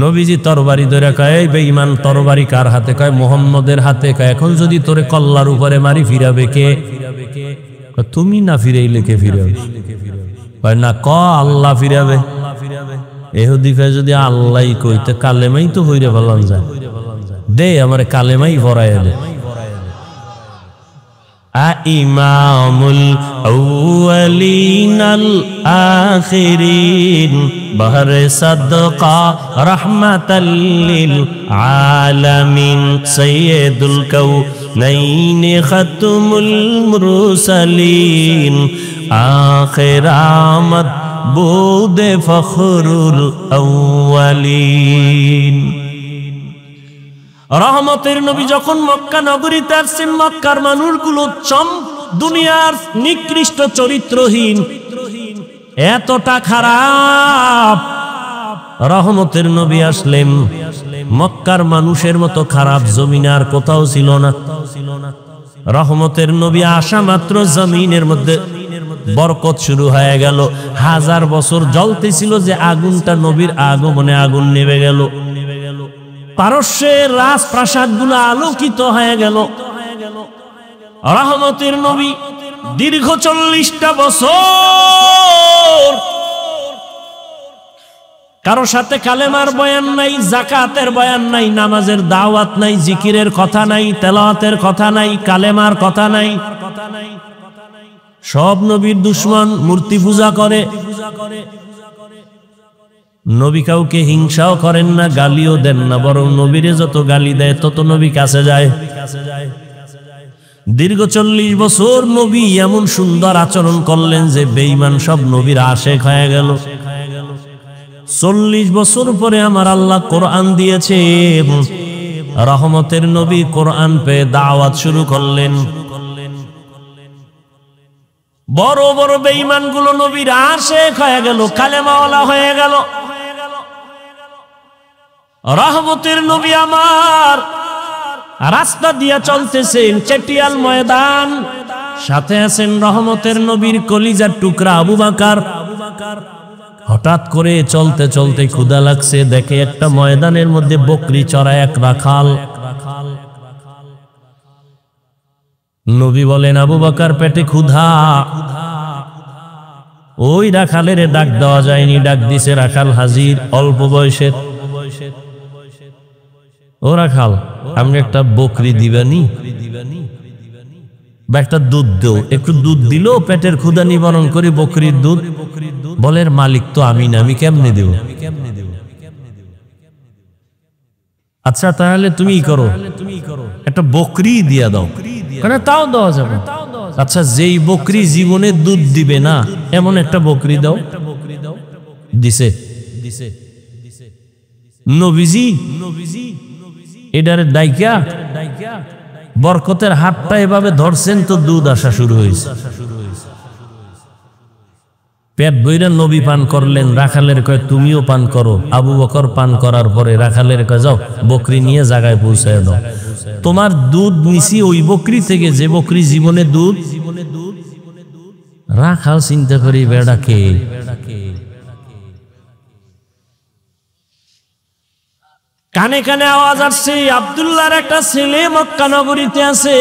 নবীজি তরবারি ধরে কয়, এই বেঈমান তরবারি কার হাতে? কয় মুহাম্মদের হাতে। কয় এখন যদি তোরে কল্লার উপরে মারি ফিরাবে কে? তুমি না ফিরাইলে কে ফিরাবে? কয় না, ক আল্লাহ ফিরাবে। ইহুদি কয় যদি আল্লাহই কইতে কালেমাই তো হইরে ফেলান যায়, দে আমারে কালেমাই ভরাইয়া দে। ইমামুল আউয়ালিনাল আখিরিন বহরে সাদকা রাহমাতাল লিল আলামিন সাইয়্যিদুল কাউনাইন খাতমুল মুরসালিন আখির আমদ বুদে ফখরুল আউয়ালিন। রহমতের নবী যখন মক্কা নগরীতে আসছেন, মক্কার মানুষগুলো দুনিয়ার নিকৃষ্ট চরিত্রহীন, এতটা খারাপ। রহমতের নবী আসলেন, মক্কার মানুষের মতো খারাপ জমিনে আর কোথাও ছিল না। রহমতের নবী আসা মাত্র জমিনের মধ্যে বরকত শুরু হয়ে গেল। 1000 বছর জ্বলতেছিল যে আগুনটা, নবীর আগমনে আগুন নেমে গেল। পারস্যের রাজপ্রাসাদ গুলো আলোকিত হয়ে গেল। রহমতের নবী দীর্ঘ 40টা বছর কারো সাথে কালেমার বয়ান নাই, জাকাতের বয়ান নাই, নামাজের দাওয়াত নাই, জিকিরের কথা নাই, তেলাওয়াতের কথা নাই, কালেমার কথা নাই। সব নবীর দুশমন, মূর্তি পূজা করে। নবী কাউকে হিংসাও করেন না, গালিও দেন না, বরং নবীরে যত গালি দেয় তত নবী কাছে যায়। দীর্ঘ 40 বছর নবী এমন সুন্দর আচরণ করলেন যে বেঈমান সব নবীর আশেক হয়ে গেল। 40 বছর পরে আমার আল্লাহ কোরআন দিয়েছে। রহমতের নবী কোরআন পেয়ে দাওয়াত শুরু করলেন। বড় বড় বেঈমান গুলো নবীর আশেক হয়ে গেল, কালেমাওয়ালা হয়ে গেল। রহমতের নবী আমার রাস্তা দিয়া চলতেছেন, চেটিয়াল ময়দান, সাথে আছেন রহমতের নবীর কলিজার টুকরা আবু বকর। হঠাৎ করে চলতে চলতে ক্ষুধা লাগছে, দেখে একটা ময়দানের মধ্যে বকরি চড়ায় এক রাখাল। নবী বলেন, আবু বকর পেটে ক্ষুধা। ওই রাখালের ডাক দেওয়া যায়নি, ডাক দিছে রাখাল হাজির, অল্প বয়সের। ও রাখাল, আমি একটা বকরি দিবানি বা একটা দুধ দেও। একটু দুধ দিল, পেটের ক্ষুধা নিবারণ করে বকরির দুধ। বলের মালিক তো আমি না, আমি কেমনে দেব? আচ্ছা তাহলে তুমি করো, একটা বকরি দিয়া দাও। তাও দেওয়া যাবে। আচ্ছা যেই বকরি জীবনে দুধ দিবে না এমন একটা বকরি দাও। দিছে। নবীজি এটার ডাইকা বরকতের হাতটা এভাবে ধরছেন তো দুধ আসা শুরু হয়েছে। পেট বইরা নবী পান করলেন, রাখালের কয় তুমিও পান করো। আবু বকর পান করার পরে রাখালের কয় যাও বকরি নিয়ে জায়গায় পৌঁছায় দাও। তোমার দুধ নিছি ওই বকরি থেকে যে বকরি জীবনে দুধ। রাখাল চিন্তা করি বেড়াকে, কানে কানে আওয়াজ আসছে, আব্দুল্লাহর একটা ছেলে মক্কা নগরীতে আছে।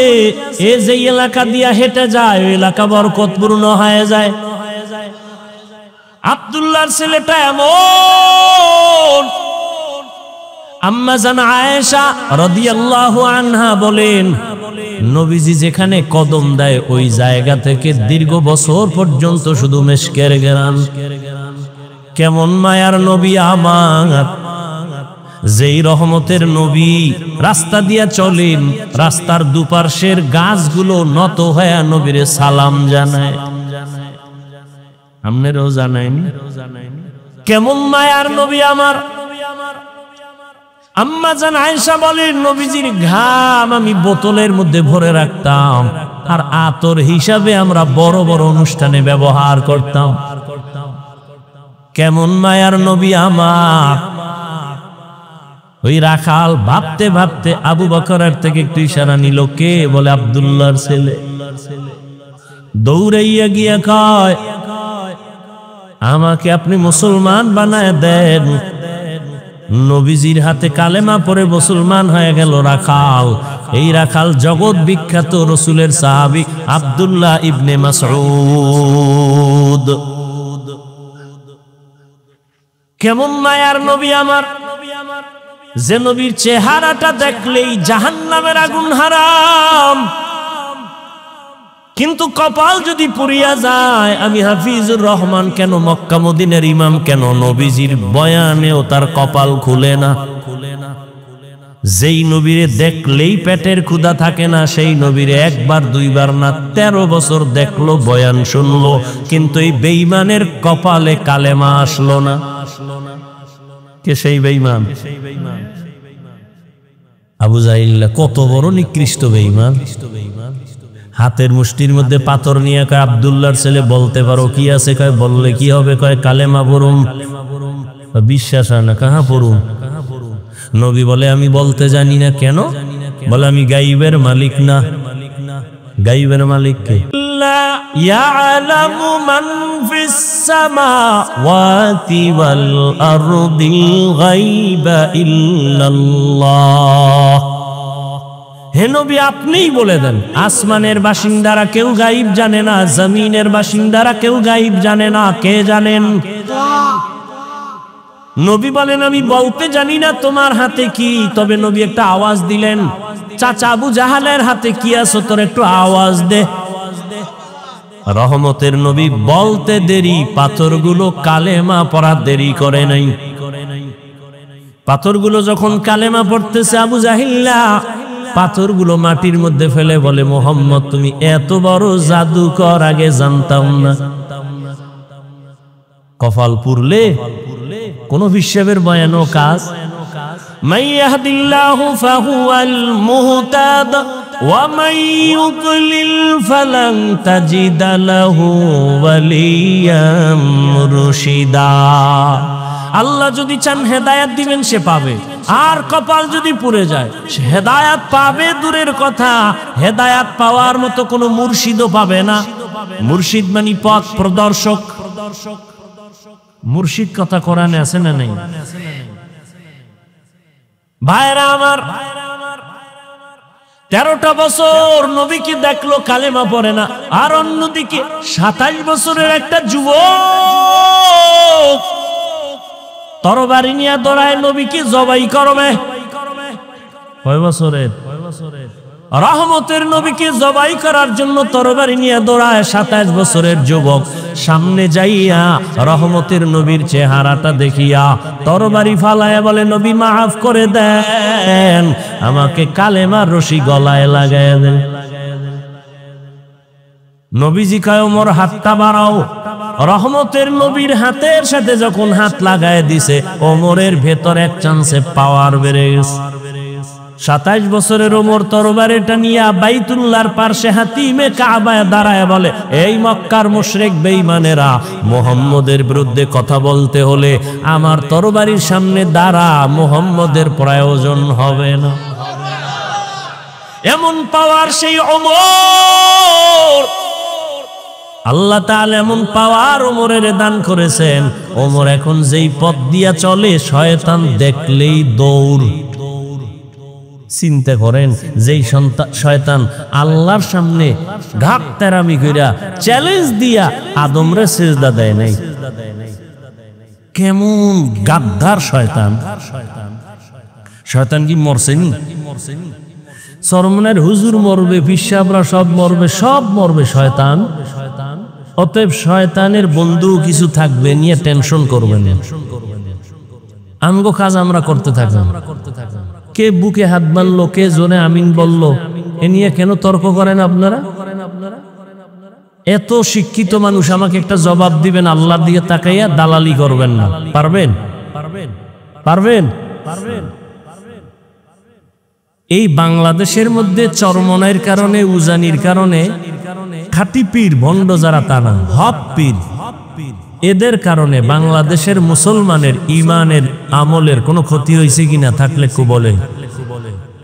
এ যে এলাকা দিয়া হেঁটে যায় ওই এলাকা বরকতপূর্ণ হয়ে যায়। আব্দুল্লাহর ছেলেটা এমন। আম্মা জান আয়েশা রাদিয়াল্লাহু আনহা বলেন, নবীজি যেখানে কদম দেয় ওই জায়গা থেকে দীর্ঘ বছর পর্যন্ত শুধু মেশকের ঘ্রাণ। কেমন মায়ার নবী আমার, যেই রহমতের নবী রাস্তা দিয়া চলেন, রাস্তার দুপার্শ্বের গাছগুলো নত হয়ে নবীরে সালাম জানায়। আপনারাও জানাইন কেমন মায়ার নবী আমার। আম্মা জান আয়েশা বলেন, নবীজির ঘাম আমি বোতলের মধ্যে ভরে রাখতাম আর আতর হিসাবে আমরা বড় বড় অনুষ্ঠানে ব্যবহার করতাম। কেমন মায়ার নবী আমার। ওই রাখাল ভাবতে ভাবতে আবু বকরের থেকে একটু ইশারা নিল, কে? বলে আব্দুল্লাহর ছেলে। দৌড়াইয়া গিয়া কয়, আমাকে আপনি মুসলমান বানায় দেন। নবীজির হাতে কালেমা পড়ে মুসলমান হয়ে গেল রাখাল। এই রাখাল জগৎ বিখ্যাত রসুলের সাহাবী আব্দুল্লাহ ইবনে মাসউদ। কেমন মায়ার নবী আমার, যে নবীর চেহারাটা দেখলেই জাহান্নামের আগুন হারাম, কিন্তু কপাল যদি পুড়িয়া যায়। আমি হাফিজুর রহমান কেন, মক্কা মদিনার ইমাম কেন, নবীজির বয়ানেও তার কপাল খুলে না। যেই নবীরে দেখলেই পেটের ক্ষুধা থাকে না, সেই নবীরে একবার দুইবার না 13 বছর দেখলো, বয়ান শুনলো, কিন্তু এই বেঈমানের কপালে কালেমা আসলো না। কে সেই বেঈমান? আবু জাহিল কত বড় নিকৃষ্ট বেঈমান। হাতের মুষ্টির মধ্যে পাথর নিয়ে কয়, আব্দুল্লাহর ছেলে বলতে পারো কি আছে? কয় বললে কি হবে? কয় কালেমা পড়ুম। বিশ্বাস হয় না, কাহা পড়ুম? নবী বলে আমি বলতে জানি না। কেন? বলে আমি গাইবের মালিক না। গাইবের মালিক কে? লা ইয়ালামু মান ফিস সামাওয়াতি ওয়াল আরদিল গায়বা ইল্লাল্লাহ। হে নবী আপনিই বলে দেন, আসমানের বাসিন্দারা কেউ গায়েব জানে না, জমিনের বাসিন্দারা কেউ গায়েব জানে না। কে জানেন? নবী বলেন আমি বলতে জানি না তোমার হাতে কি। তবে নবী একটা আওয়াজ দিলেন, চাচা আবু জাহালের হাতে কি আছে তোর একটু আওয়াজ দে। রহমতের নবী বলতে দেরি, পাথরগুলো কালেমা পড়া দেরি করে নাই। পাথরগুলো যখন কালেমা পড়তেছে, আবু জাহিল্লা পাথরগুলো মাটির মধ্যে ফেলে বলে, মোহাম্মদ তুমি এত বড় জাদুকর আগে জানতাম না। কপাল পুরলে কোন হিসাবের বয়ানো কাজ। মান ইয়াহদিল্লাহু ফাহুয়াল মুহতাদ ওয়া মান ইউদ্লিল ফালান তাজিদা লাহু ওয়ালিয়াম মুরশিদা। আল্লাহ যদি চান হেদায়েত দিবেন সে পাবে, আর কপাল যদি পুড়ে যায়, হেদায়াত পাবে দূরের কথা, হেদায়াত পাওয়ার মতো কোনো মুর্শিদও পাবে না। মুর্শিদ মানে পথ প্রদর্শক। মুর্শিদ কথা কোরআনে আছে না নেই? ভাইরা আমার, 13টা বছর নবীকে দেখলো, কালেমা পড়ে না। আর অন্যদিকে 27 বছরের একটা যুবক তরবারি নিয়ে দৌড়ায় নবীকে জবাই করবে। কয় বছরের? রহমতের নবীকে জবাই করার জন্য তরবারি নিয়ে দৌড়ায় 27 বছরের যুবক। সামনে যাইয়া রহমতের নবীর চেহারাটা দেখিয়া তরবারি ফালায়া বলে, নবী মাফ করে দেন, আমাকে কালেমার রশি গলায় লাগায় দেন। নবীজি কয়, ওমর হাতটা বাড়াও। রহমতের নবীর হাতের সাথে যখন হাত লাগায় দিছে, ওমরের ভেতর এক চান্সে পাওয়ার বেড়ে গেছে। 27 বছরের ওমর তরবারিটা নিয়ে বাইতুল্লাহর পাশে হাতিমে কাবায় দাঁড়ায় বলে, এই মক্কার মুশরিক বেঈমানেরা, মুহাম্মদের বিরুদ্ধে কথা বলতে হলে আমার তরবারির সামনে দাঁড়া, মুহাম্মদের প্রয়োজন হবে না। এমন পাওয়ার সেই ওমর, আল্লাহ তাআলা এমন পাওয়ার ওমরের দান করেছেন। ওমর এখন যেই পথ দিয়া চলে, শয়তান দেখলেই দৌড়। চিন্তা করেন, যেই শয়তান আল্লাহর সামনে ঘাট তেরামি কইরা চ্যালেঞ্জ দিয়া আদমরে সিজদা দেয় নাই, কেমন গাদ্দার শয়তান। শয়তান কি মরছেনি? চরমনের হুজুর মরবে, পিসাবরা সব মরবে, সব মরবে শয়তান। অতএব শয়তানের বন্ধু কিছু থাকবে, নিয়ে টেনশন করবেন। আমগো কাজ আমরা করতে থাকবো। কে বুকে হাত বানলো, কে জোরে আমিন বললো, এ নিয়ে কেন তর্ক করেন আপনারা? এত শিক্ষিত মানুষ, আমাকে একটা জবাব দিবেন, আল্লাহর দিকে তাকাইয়া দালালি করবেন না। পারবেন? পারবেন? এই বাংলাদেশের মধ্যে চরমনাইয়ের কারণে, উজানির কারণে, খাঁটি পীর ভণ্ড যারা, তা না, হক পীর, এদের কারণে বাংলাদেশের মুসলমানের ইমানের আমলের কোনো ক্ষতি হয়েছে কিনা থাকলে কো বলে,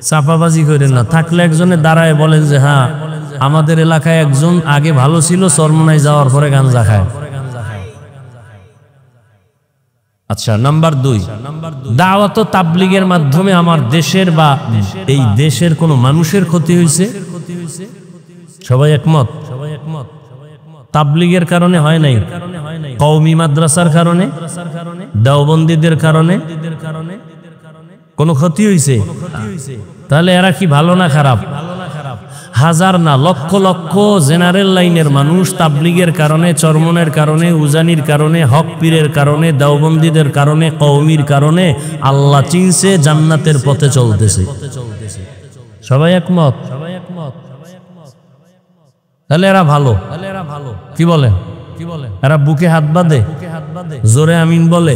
চাপাবাজি করেন না। থাকলে একজনে দাঁড়ায় বলেন যে হ্যাঁ, আমাদের এলাকায় একজন আগে ভালো ছিল, চরমনাই যাওয়ার পরে গাঞ্জা খায়। আচ্ছা, নাম্বার 2, দাওয়াত ও তাবলীগের মাধ্যমে আমার দেশের বা এই দেশের কোনো মানুষের ক্ষতি হয়েছে? সবাই একমত? তাবলীগের কারণে হয় নাই, কওমি মাদ্রাসার কারণে, দেওবন্দীদের কারণে কোনো ক্ষতি হয়েছে? তাহলে এরা কি ভালো না খারাপ? হাজার না, লক্ষ লক্ষ জেনারেল লাইনের মানুষ তাবলীগের কারণে, চরমনের কারণে, উজানির কারণে, হক পীরের কারণে, দেওবন্দীদের কারণে, কওমির কারণে আল্লাহ চিনছে, জান্নাতের পথে চলতেছে। সবাই একমত? তাহলে এরা ভালো। কি বলে? এরা বুকে হাত বাঁধে, জোরে আমিন বলে।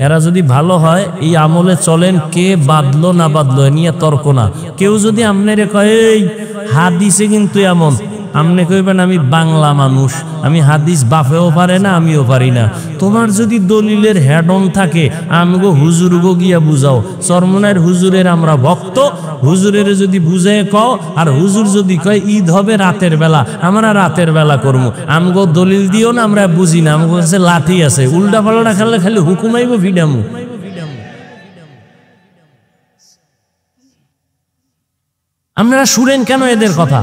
এরা যদি ভালো হয়, এই আমলে চলেন, কে বাঁধলো না বাঁধলো এ নিয়ে তর্ক না। কেউ যদি আমনেরে কয় এই হাদিসে কিন্তু এমন, আমনে কইবেন আমি বাংলা মানুষ, আমি হাদিস বাফেও পারে না, আমিও পারি না। তোমার যদি দলিলের হেড অন থাকে, আমগো হুজুর গো গিয়া বুঝাও। চরমনাইয়ের হুজুরের আমরা ভক্ত, হুজুরের যদি বুঝে কও, আর হুজুর যদি কয় ঈদ হবে রাতের বেলা, আমরা রাতের বেলা করবো। আমগো দলিল দিও না, আমরা বুঝি না, আমগো কাছে লাঠি আছে, উল্টা পাল্টা খেলে খালি হুকুমাইব ভিডামু। আপনারা শুনেন কেন এদের কথা?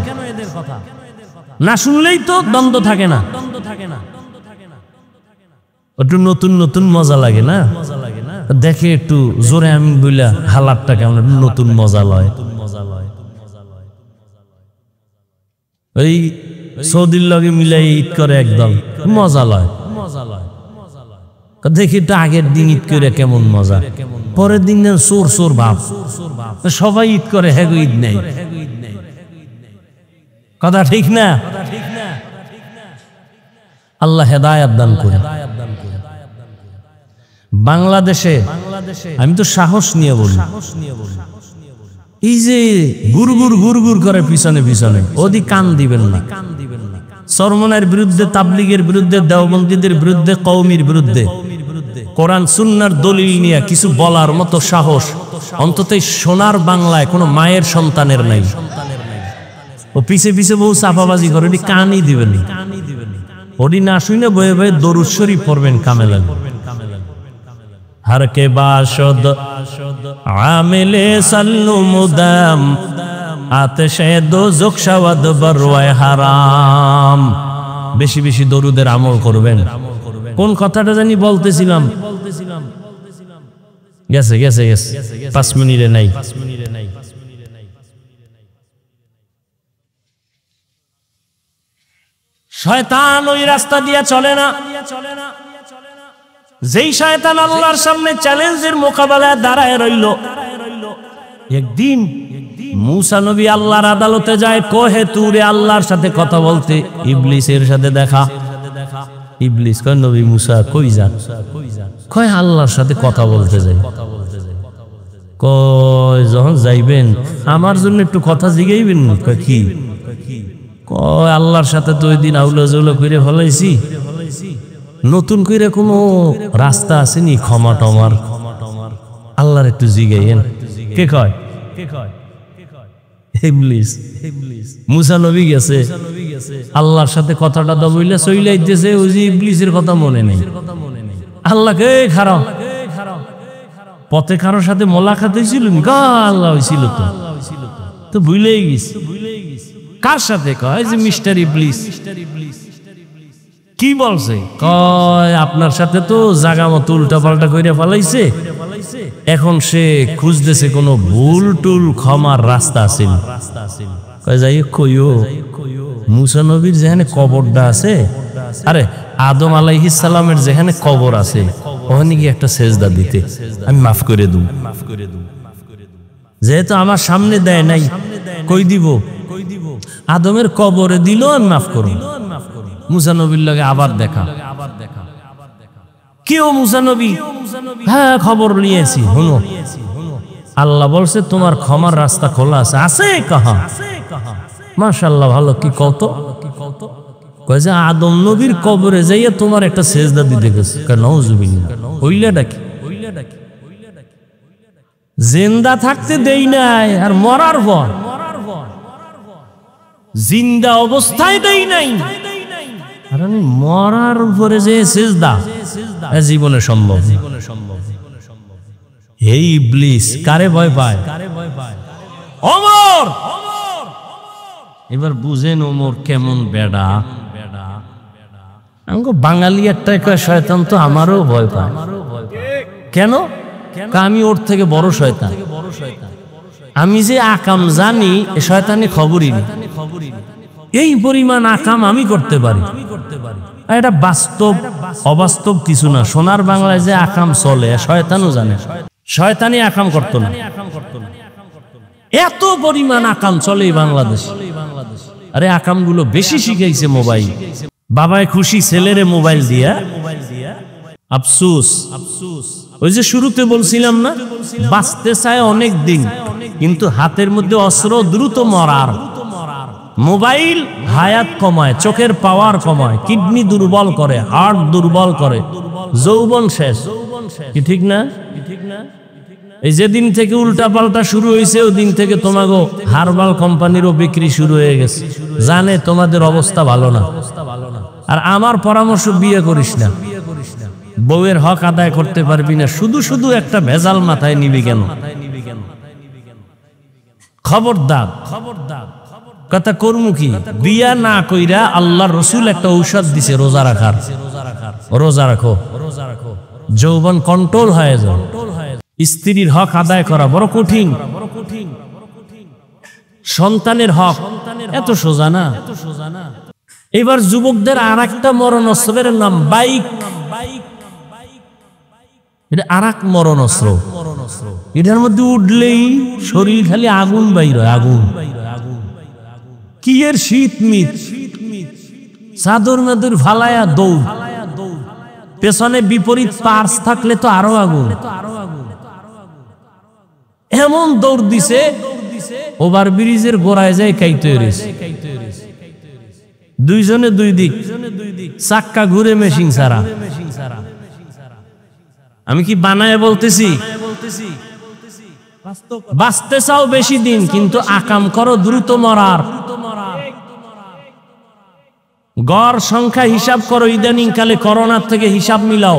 না শুনলেই তো দ্বন্দ্ব থাকে না। একটু নতুন নতুন মজা লাগে না? দেখে একটু জোরে আমি বইলা হালাতটা কেমন, নতুন মজা লয়। ওই সৌদির লগে মিলাই ঈদ করে একদম মজা লয়। দেখি তো আগের দিন ঈদ করে কেমন মজা, পরের দিন সোর সোর ভাব। সবাই ঈদ করে, হ্যাঁ ঈদ নেই। কথা ঠিক না? আল্লাহ হেদায়েত দান করে। বাংলাদেশে আমি তো সাহস নিয়ে বলি, এই যে গুরগুর গুরগুর করে পিছনে পিছনে, ওদিক কান দিবেন না। চরমনাইয়ের বিরুদ্ধে, তাবলীগের বিরুদ্ধে, দেওবন্দীদের বিরুদ্ধে, কওমির বিরুদ্ধে কোরআন সুন্নাহর দলিল নিয়ে কিছু বলার মতো সাহস অন্তত সোনার বাংলায় কোনো মায়ের সন্তানের নাই। ও পিছে পিছে বহু চাপাবাজি করে, কানই দিবেন, ওডি না শুনে বয়ে বয়ে দরুদ শরীফ পড়বেন কামে লাগবে। हर के बाशद आमिले सल्लु मुदाम आतिशे दोजख शवद बरवाय हाराम। বেশি বেশি দরুদের আমল করবেন। কোন কথাটা জানি বলতেছিলাম, গেছে গেছে গেছে 5 মিনিটে নাই। শয়তান ওই রাস্তা দিয়ে চলে না। যেই শয়তান আল্লাহর সামনে চ্যালেঞ্জের মোকাবেলায় দাঁড়ায় রইল, একদিন মুসা নবী আল্লাহর আদালতে যায়, কোহে তুরে আল্লাহর সাথে কথা বলতে। ইবলিসের সাথে দেখা। ইবলিস কয়, নবী মুসা কই যান? কয়, আল্লাহর সাথে কথা বলতে যাই। কয়, যখন যাইবেন আমার জন্য একটু কথা জিগাইবেন। কয়, কি? কয়, আল্লাহর সাথে তো ওই দিন আউলা জৌলা করে ফলাইছি, নতুন করে কোনো রাস্তা আসেনি ক্ষমা টমার? আল্লাহর একটু জিগাইয়েন। কে কয়? ইবলিস। মুসা নবী গেছে আল্লাহর সাথে কথাটা দা বইলা চইলাইতেছে, ওই যে ইবলিসের কথা মনে নেই। আল্লাহকে খারাপ পথে কারোর সাথে মোলাকাত হয়েছিল? আল্লাহ হয়েছিল তো ভুলেই গেছি। কার সাথে? কয় যে মিস্টার ইবলিস। কি বলছে? কয়, আপনার সাথে তো জাগা মতো উল্টা পাল্টা কইরা ফেলাইছে, এখন সে খুঁজতেছে কোনো ভুল টুল ক্ষমার রাস্তা আছে। কয়, যাই কইও মুসা নবীর যেখানে কবরটা আছে, আরে আদম আলাইহিস সালামের যেখানে কবর আছে, ওখানে গিয়ে একটা সেজদা দিতে, আমি মাফ করে দেব। যেহেতু আমার সামনে দেয় নাই, কই দিব? আদমের কবরে দিল, আমি মাফ করব। মুসা নবীর লগে আবার দেখা। কেউ মুসা নবী? হ্যাঁ, খবর নিয়েছি। শুনো, আল্লাহ বলছে তোমার ক্ষমার রাস্তা খোলা আছে। আছে? কাহা? মাশাআল্লাহ, ভালো। কি কত? কয় যে আদম নবীর কবরে যাইয়া তোমার একটা সেজদা দিতে গেছে। নাউজুবিল্লাহ। হইলাটা কি? জিন্দা থাকতে দেই নাই, আর মরার পর জিন্দা অবস্থায় দেই নাই, আর আমি মরার উপরে যে সেজদা, জীবনে সম্ভব। এই ইবলিস কারে ভয় পায়? ওমর। এবার বুঝেন ওমর কেমন বেডা। আমাকে বাঙালি একটা শয়তান তো আমারও ভয় পায়। কেন? আমি ওর থেকে বড় শয়তান। আমি যে আকাম জানি, এ শয়তানি খবরই নেই। এই পরিমাণ আকাম আমি করতে পারি, এটা বাস্তব অবাস্তব কিছু না। সোনার বাংলায় যে আকাম চলে, শয়তানও জানে। শয়তানি আকাম করতো না, এত পরিমাণ আকাম চলে এই বাংলাদেশ। আরে আকাম গুলো বেশি শিখাইছে মোবাইল। বাবায় খুশি ছেলেরে মোবাইল দিয়া। আফসোস, ওই যে শুরুতে বলছিলাম না, বাঁচতে চায় অনেক দিন, কিন্তু হাতের মধ্যে অস্ত্র, দ্রুত মরার। মোবাইল হায়াত কমায়, চোখের পাওয়ার কমায়, কিডনি দুর্বল করে, হার্ট দুর্বল করে, যৌবন শেষ। কি ঠিক না? এই যেদিন থেকে উল্টা পাল্টা শুরু হয়েছে, ওই দিন থেকে তোমাকে হারবাল কোম্পানিরও বিক্রি শুরু হয়ে গেছে। জানে তোমাদের অবস্থা ভালো না। আর আমার পরামর্শ, বিয়ে করিস না। বউয়ের হক আদায় করতে পারবি না, শুধু শুধু একটা ভেজাল মাথায় নিবি কেন? খবরদার, খবরদার। কথা করমু কি? বিয়া না কইরা আল্লাহর রাসূল একটা ঔষধ দিছে, রোজা রাখার। রোজা রাখো, যৌবন কন্ট্রোল হয়ে যাও। স্ত্রীর হক আদায় করা বড় কঠিন। সন্তানের হক এত সোজা না। এবার যুবকদের আর একটা মরণ অস্ত্রের নাম বাইক। এটা আর এক মরণ অস্ত্র। এটার মধ্যে উঠলেই শরীর খালি আগুন বাইর হয়, আগুন। কি এর শীত মিত, চাদর মাদুর ফালায়া দৌড়। পেছনে বিপরীত পার্স থাকলে তো আরো আগুন। এমন দৌড় দিছে, ওভার ব্রিজের গোড়ায় যায় কাইতে রয়েছে। দুইজনে দুই দিক, চাক্কা ঘুরে মেশিন ছাড়া। আমি কি বানায় বলতেছি? বাঁচতে চাও বেশি দিন, কিন্তু আকাম করো দ্রুত মরার। গড় সংখ্যা হিসাব করো, ইদানিং কালে করোনার থেকে হিসাব মিলাও,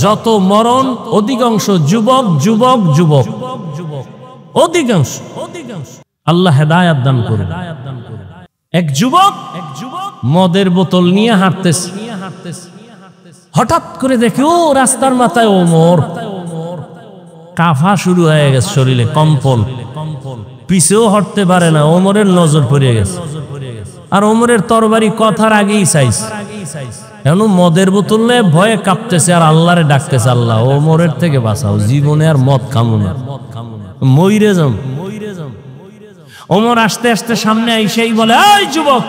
যত মরণ অধিকাংশ যুবক যুবক যুবক, অধিকাংশ। আল্লাহ হেদায়েত দান করুন। এক যুবক মদের বোতল নিয়ে হাঁটতেছে, হঠাৎ করে দেখে ও রাস্তার মাথায় ওমর। কাফা শুরু হয়ে গেছে, শরীরে কম্পন, পিছেও হটতে পারে না, ওমরের নজর পড়ে গেছে। আর ওমরের তরবারি কথার আগেই চাইছে, এখন মদের বোতল নিয়ে ভয়ে কাঁপতেছে আর আল্লাহরে ডাকতেছে, আল্লাহ ওমরের থেকে বাঁচাও, জীবনে আর মদ খামো না, মইরে যাম। ওমর আস্তে আস্তে সামনে আইসেই বলে, এই যুবক,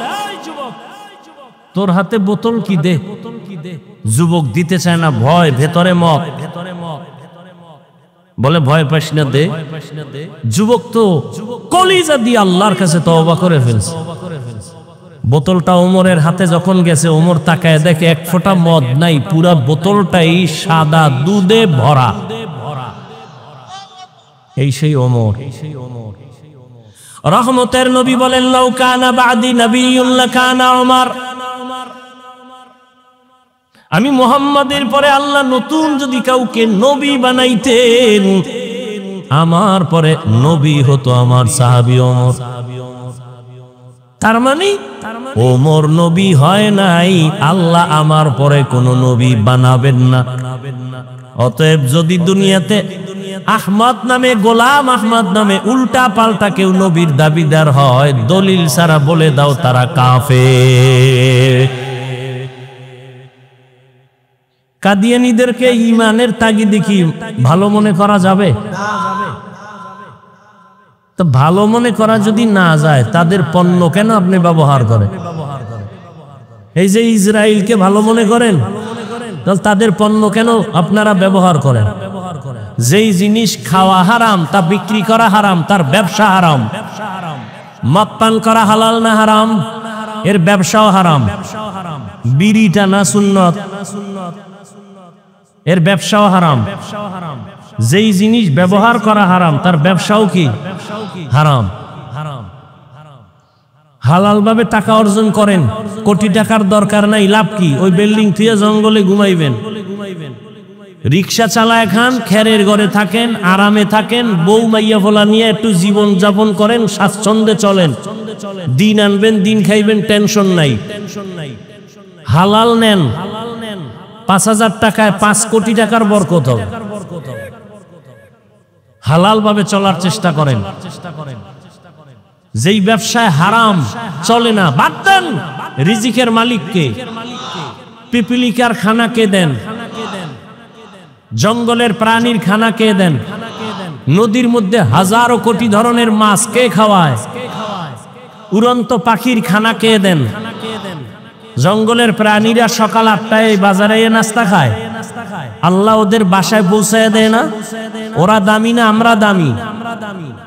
তোর হাতে বোতল কি, দে। যুবক দিতে চায় না, ভয়, ভেতরে মদ। বলে ভয় পাস না, দে। যুবক তো কলিজা দিয়ে আল্লাহর কাছে তওবা করে ফেলছে। বোতলটা ওমরের হাতে যখন গেছে, ওমর তাকায় দেখে এক ফোঁটা মদ নাই, পুরা বোতলটাই সাদা দুধে ভরা। এই সেই ওমর। রহমতের নবী বলেন, লাউ কানা বাদি নবিয়্যুন লাকানা ওমর। আমি মুহাম্মাদের পরে আল্লাহ নতুন যদি কাউকে নবী বানাইতেন, আমার পরে নবী হতো আমার সাহাবী ওমর। তার মানে ওমর নবী হয় নাই, আল্লাহ আমার পরে কোন নবী বানাবেন না। অতএব যদি দুনিয়াতে আহমদ নামে, গোলাম আহমদ নামে উল্টা পাল্টা কেউ নবীর দাবিদার হয়, দলিল ছাড়া বলে দাও তারা কাফের। কাদিয়ানীদেরকে ঈমানের তাগিদে কি ভালো মনে করা যাবে? তো ভালো মনে করা যদি না যায়, তাদের পণ্য কেন আপনি ব্যবহার করেন? এই যে ইসরায়েলকে ভালো মনে করেন, তাদের পণ্য কেন আপনারা ব্যবহার করেন? যেই জিনিস খাওয়া হারাম, তা বিক্রি করা হারাম, তার ব্যবসা হারাম। মদ পান করা হালাল না হারাম? এর ব্যবসাও হারাম। বিড়ি টানা সুন্নত, এর ব্যবসাও হারাম। যেই জিনিস ব্যবহার করা হারাম, তার ব্যবসাও কি হারাম। হালাল ভাবে টাকা অর্জন করেন, কোটি টাকার দরকার নাই, লাভ কি? ওই বিল্ডিং থেকে জঙ্গলে ঘুমাইবেন, রিক্সা চালায় খান, খেরের ঘরে থাকেন, আরামে থাকেন, বউ মাইয়া ফোলা নিয়ে একটু জীবন যাপন করেন, স্বাচ্ছন্দ্যে চলেন, দিন আনবেন, দিন খাইবেন, টেনশন নাই। হালাল নেন, ৫,০০০ টাকায় ৫ কোটি টাকার বরকত হবে। হালাল ভাবে চলার চেষ্টা করেন। যেই ব্যবসায় হারাম চলে না, বাদ দেন। রিজিকের মালিককে, পিপিলিকার খানা কে দেন? জঙ্গলের প্রাণীর খানা কে দেন? নদীর মধ্যে হাজারো কোটি ধরনের মাছ কে খাওয়ায়? উড়ন্ত পাখির খানা কে দেন? জঙ্গলের প্রাণীরা সকাল ৮টায় বাজারে নাস্তা খায়, আল্লাহ ওদের বাসায় পৌঁছায় দেয় না? ওরা দামি না আমরা দামি?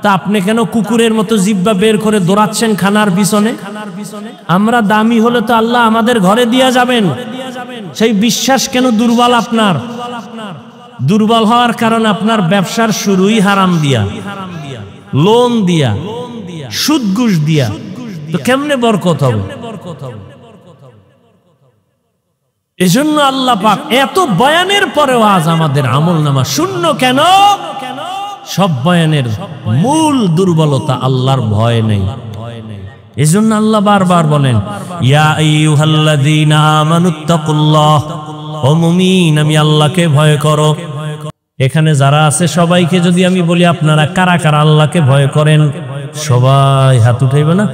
তা আপনি কেন কুকুরের মতো জিহ্বা বের করে দৌড়াচ্ছেন খানার পিছনে? আমরা দামি হলে তো আল্লাহ আমাদের ঘরে দিয়া যাবেন। সেই বিশ্বাস কেন দুর্বল আপনার? দুর্বল হওয়ার কারণ আপনার ব্যবসার শুরুই হারাম দিয়া, লোন দিয়া, সুদ ঘুষ দিয়া। তো কেমনে বরকত হবে? এজন্য আল্লাহ পাক এত বয়ানের পরেও আজ আমাদের আমলনামা শূন্য কেন? সব বয়ানের মূল দুর্বলতা আল্লাহর ভয় নেই। এজন্য আল্লাহ বারবার বলেন, ইয়া আইয়ুহাল্লাযীনা আমানুত্তাকুল্লাহ, ও মুমিন আমি আল্লাহকে ভয় করো। এখানে যারা আছে সবাইকে যদি আমি বলি আপনারা কারা কারা আল্লাহকে ভয় করেন, সবাই হাত উঠাইবে না?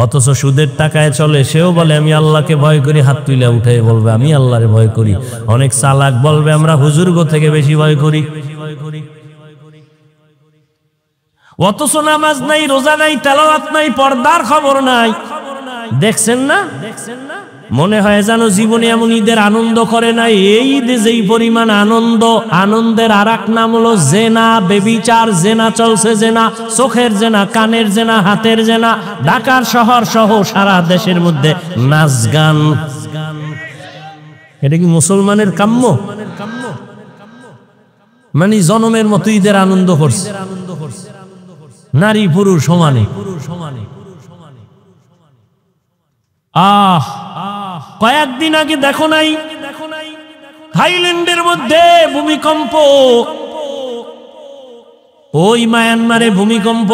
অথচ সুদের টাকায় চলে, সেও বলে আমি আল্লাহকে ভয় করি, হাত তুলে উঠে বলবে আমি আল্লাহরে ভয় করি। অনেক চালাক বলবে আমরা হুজুরগো থেকে বেশি ভয় করি। অথচ নামাজ নাই, রোজা নাই, তেলাওয়াত নাই, পর্দার খবর নাই। দেখছেন না? মনে হয় যেন জীবনে এমন ঈদের আনন্দ করে নাই। এই ঈদে যেই পরিমাণ আনন্দ, আনন্দের আর এক নাম হলো জেনা, বেবিচার। জেনা চলছে, জেনা, চোখের জেনা, কানের জেনা, হাতের জেনা। ঢাকার শহর সহ সারা দেশের মধ্যে নাচ গান। এটা কি মুসলমানের কাম্য? মানে জনমের মতো ঈদের আনন্দ করছে, নারী পুরুষ সমানে। কয়েকদিন আগে দেখো নাই থাইল্যান্ডের মধ্যে ভূমিকম্প, ওই মায়ানমারে ভূমিকম্প।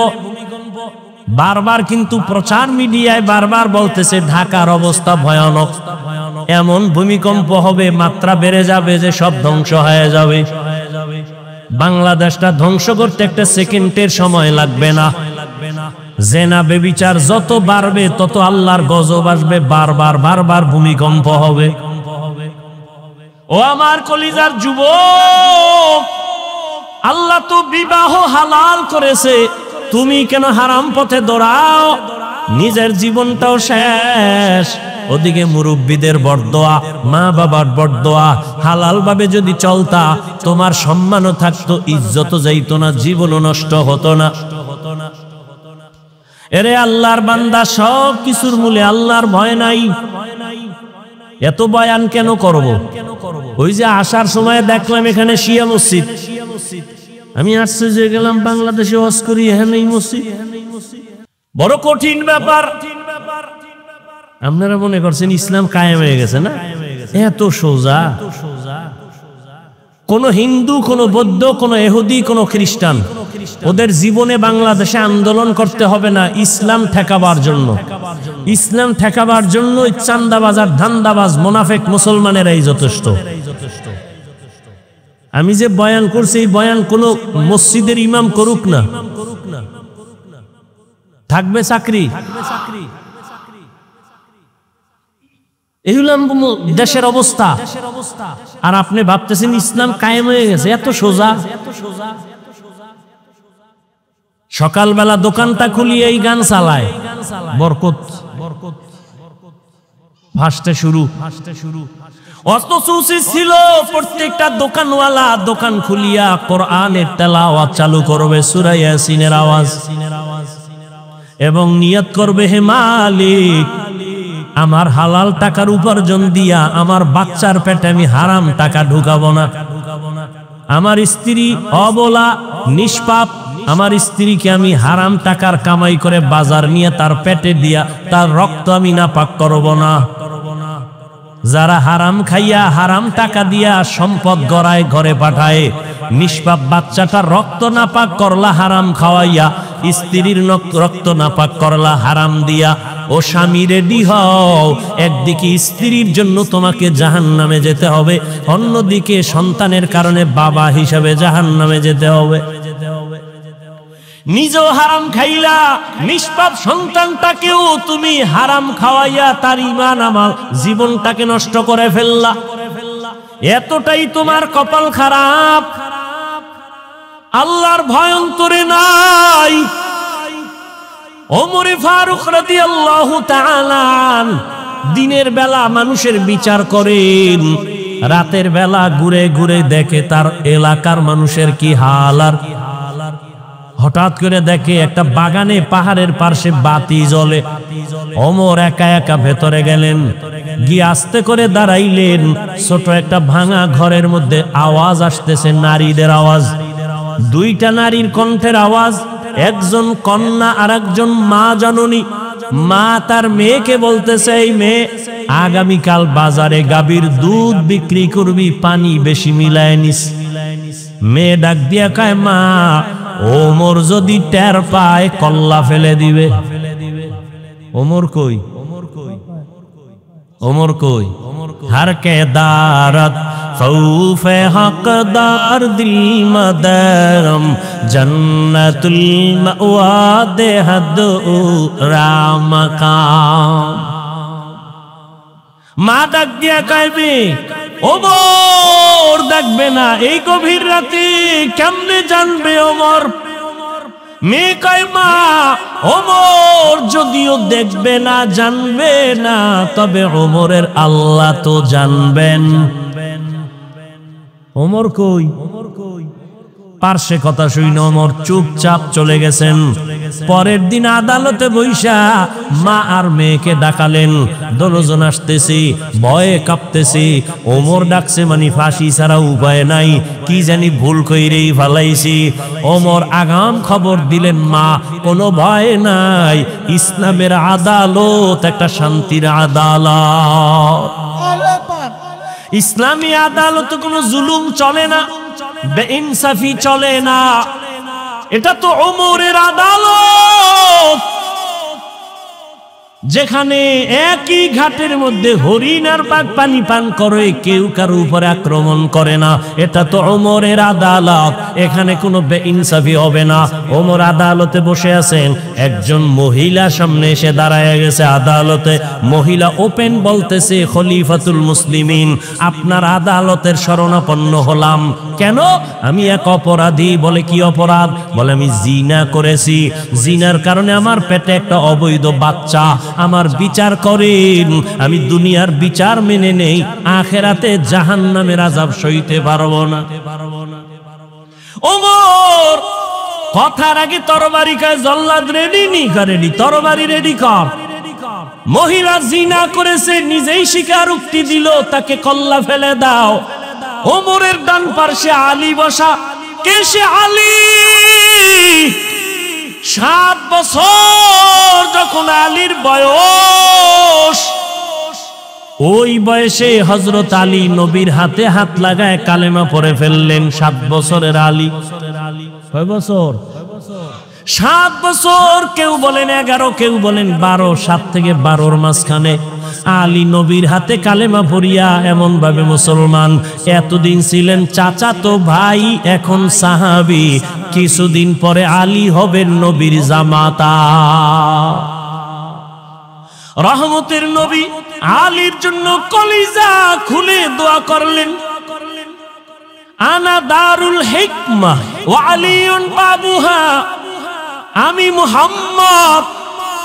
বারবার কিন্তু প্রচার মিডিয়ায় বারবার বলতেছে ঢাকার অবস্থা ভয়ানক, এমন ভূমিকম্প হবে, মাত্রা বেড়ে যাবে যে সব ধ্বংস হয়ে যাবে। বাংলাদেশটা ধ্বংস করতে একটা সেকেন্ডের সময় লাগবে না। জেনা বেবিচার যত বাড়বে তত আল্লাহর গজব আসবে, বারবার বারবার ভূমিকম্প হবে। ও আমার কলিজার যুবক, আল্লাহ তো বিবাহ হালাল করেছে, তুমি কেন হারাম পথে দৌড়াও? নিজের জীবনটাও শেষ, ওদিকে মুরব্বীদের বরদোয়া, মা বাবার বরদোয়া। হালাল ভাবে যদি চলতা তোমার সম্মানও থাকতো, ইজ্জতও যাইতো না, জীবনও নষ্ট হতো না। এরে আল্লাহর বান্দা, সব কিছুর মূলে আল্লাহর ভয় নাই। এত বয়ান কেন করব? ওই যে আসার সময় দেখলাম এখানে শিয়া মসজিদ, আমি আশ্চর্য হয়ে গেলাম, বাংলাদেশে ওয়াজ করি এখানে এই মসজিদ। বড় কঠিন ব্যাপার। আপনারা মনে করছেন ইসলাম কায়েম হয়ে গেছে না? এত সোজা। কোন হিন্দু, কোন বৌদ্ধ, কোন ইহুদি, কোন খ্রিস্টান, ওদের জীবনে বাংলাদেশে আন্দোলন করতে হবে না ইসলাম ঠেকাবার জন্য। ইসলাম ঠেকাবার জন্য চান্দাবাজ আর ধান্দাবাজ মুনাফিক মুসলমানেরাই যথেষ্ট। আমি যে বয়ান করছি, এই বয়ান কোন মসজিদের ইমাম করুক না, থাকবে চাকরি। এই হলো দেশের অবস্থা। আর আপনি ভাবতেছেন ইসলাম কায়েম হয়ে গেছে, এত সোজা। সকালবেলা দোকানটা খুলিয়ে এই গান চালায়, বরকত ভাসতে শুরু। অথচ উচিত ছিল প্রত্যেকটা দোকানওয়ালা দোকান খুলিয়া কোরআনের তেলাওয়াত চালু করবে, সূরা ইয়াসিনের আওয়াজ, এবং নিয়ত করবে, হে মালিক, আমার হালাল টাকার উপার্জন দিয়া আমার বাচ্চার পেটে আমি হারাম টাকা ঢুকাবো না। আমার স্ত্রী অবলা নিষ্পাপ, আমার স্ত্রীকে আমি হারাম টাকার কামাই করে বাজার নিয়ে তার পেটে দিয়া তার রক্ত আমি নাপাক করব না। যারা হারাম খাইয়া হারাম টাকা দিয়া সম্পদ গড়ায় ঘরে পাঠায়, নিষ্পাপ বাচ্চাটার রক্ত নাপাক করলা হারাম খাওয়াইয়া, স্ত্রীর রক্ত নাপাক করলা হারাম দিয়া। ও স্বামী রেডি হও, একদিকে স্ত্রীর জন্য তোমাকে জাহান্নামে যেতে হবে, অন্যদিকে সন্তানের কারণে বাবা হিসাবে জাহান্নামে যেতে হবে। নিজেও হারাম খাইলা, নিষ্পাপ সন্তানটাকেও তুমি হারাম খাওয়াইয়া তার ঈমান আমল জীবনটাকে নষ্ট করে ফেললা। এতটাই তোমার কপাল খারাপ, আল্লাহর ভয় অন্তরে নাই। ওমর ফারুক রাদিয়াল্লাহু তাআলা দিনের বেলা মানুষের বিচার করেন, রাতের বেলা ঘুরে ঘুরে দেখে তার এলাকার মানুষের কি হাল। আর হঠাৎ করে দেখে একটা বাগানে পাহাড়ের পাশে বাতি জ্বলে। ওমর একা একা ভেতরে গেলেন, গিয়ে আস্তে করে দাঁড়াইলেন। ছোট একটা ভাঙা ঘরের মধ্যে আওয়াজ আসতেছে, নারীদের আওয়াজ, দুইটা নারীর কণ্ঠের আওয়াজ। একজন কন্যা আর একজন মা জননী। মা তার মেয়েকে বলতেছে, এই মেয়ে, আগামীকাল বাজারে গাভীর দুধ বিক্রি করবি, পানি বেশি মিলায় নিস। মেয়ে ডাক দিয়া কয়, মা, ওমর যদি টের পায় কল্লা ফেলে দিবে। ওমর কই? ওমর কই? हर के दारत खौफे हकदार दिल मदरम जन्नतुल मअवा दे हद रामकाम। মা ডাক দিয়া কইবে, ওমর দেখবে না এই গভীর রাতে, কেমনে জানবে ওমর? মেয়ে কয়, মা, ওমর যদিও দেখবে না, জানবে না, তবে ওমরের আল্লাহ তো জানবেন। ওমর কই? পার্শ্বে কথা শুনে ওমর চুপচাপ চলে গেছেন। পরের দিন আদালতে বইসা মা আর মেয়েকে ডাকালেন, দশজন আসতেছি, ভয়ে কাঁপতেছি। ওমর ডাকছে মানে ফাঁসি ছাড়া উপায় নাই, কি জানি ভুল কইরেই ফালাইছি। ওমর আগাম খবর দিলেন, মা কোনো ভয় নাই, ইসলামের আদালত একটা শান্তির আদালত। ইসলামী আদালতে কোনো জুলুম চলে না, বেইনসাফি চলে না। এটা তো ওমরের আদালত, যেখানে একই ঘাটের মধ্যে হরিণ আর বাঘ পানি পান করে, কেউ কারো উপরে আক্রমণ করে না। এটা তো ওমরের আদালত, এখানে কোনো বেইনসাফি হবে না। ওমর আদালতে বসে আছেন, একজন মহিলা সামনে এসে দাঁড়ায় গেছে আদালতে। মহিলা ওপেন বলতেছে, খলিফাতুল মুসলিমিন, আপনার আদালতের শরণাপন্ন হলাম। কেন? আমি এক অপরাধী। বলে কি অপরাধ? বলে আমি জিনা করেছি, জিনার কারণে আমার পেটে একটা অবৈধ বাচ্চা, আমার বিচার করেন। আমি দুনিয়ার বিচার মেনে নেই, আখেরাতে জাহান্নামের আযাব সইতে পারবো না। ওমর কথার আগে তরবারি কায়, জল্লাদ রেডি নি রেডি, তরবারি রেডি কর। মহিলা জিনা করেছে, নিজেই স্বীকারোক্তি দিল, তাকে কল্লা ফেলে দাও। ওমরের ডান পার্শ্বে আলী বসা। কে সে? আলী। 7 বছর যখন আলীর বয়স, ওই বয়সে হযরত আলী নবীর হাতে হাত লাগায় কালেমা পড়ে ফেললেন। 7 বছরের আলী। কয় বছর? 7 বছর। কেউ বলেন 11, কেউ বলেন 12। 7 থেকে 12-র মাঝখানে আলী নবীর হাতে কালেমা পড়িয়া এমন ভাবে মুসলমান। এতদিন ছিলেন চাচাতো ভাই, এখন সাহাবী। কিছুদিন পরে আলী হবেন নবীর জামাতা। রহমতের নবী আলীর জন্য কলিজা খুলে দোয়া করলেন, আনা দারুল হিকমাহ ওয়া আলিউন বাবুহা। আমি মুহাম্মদ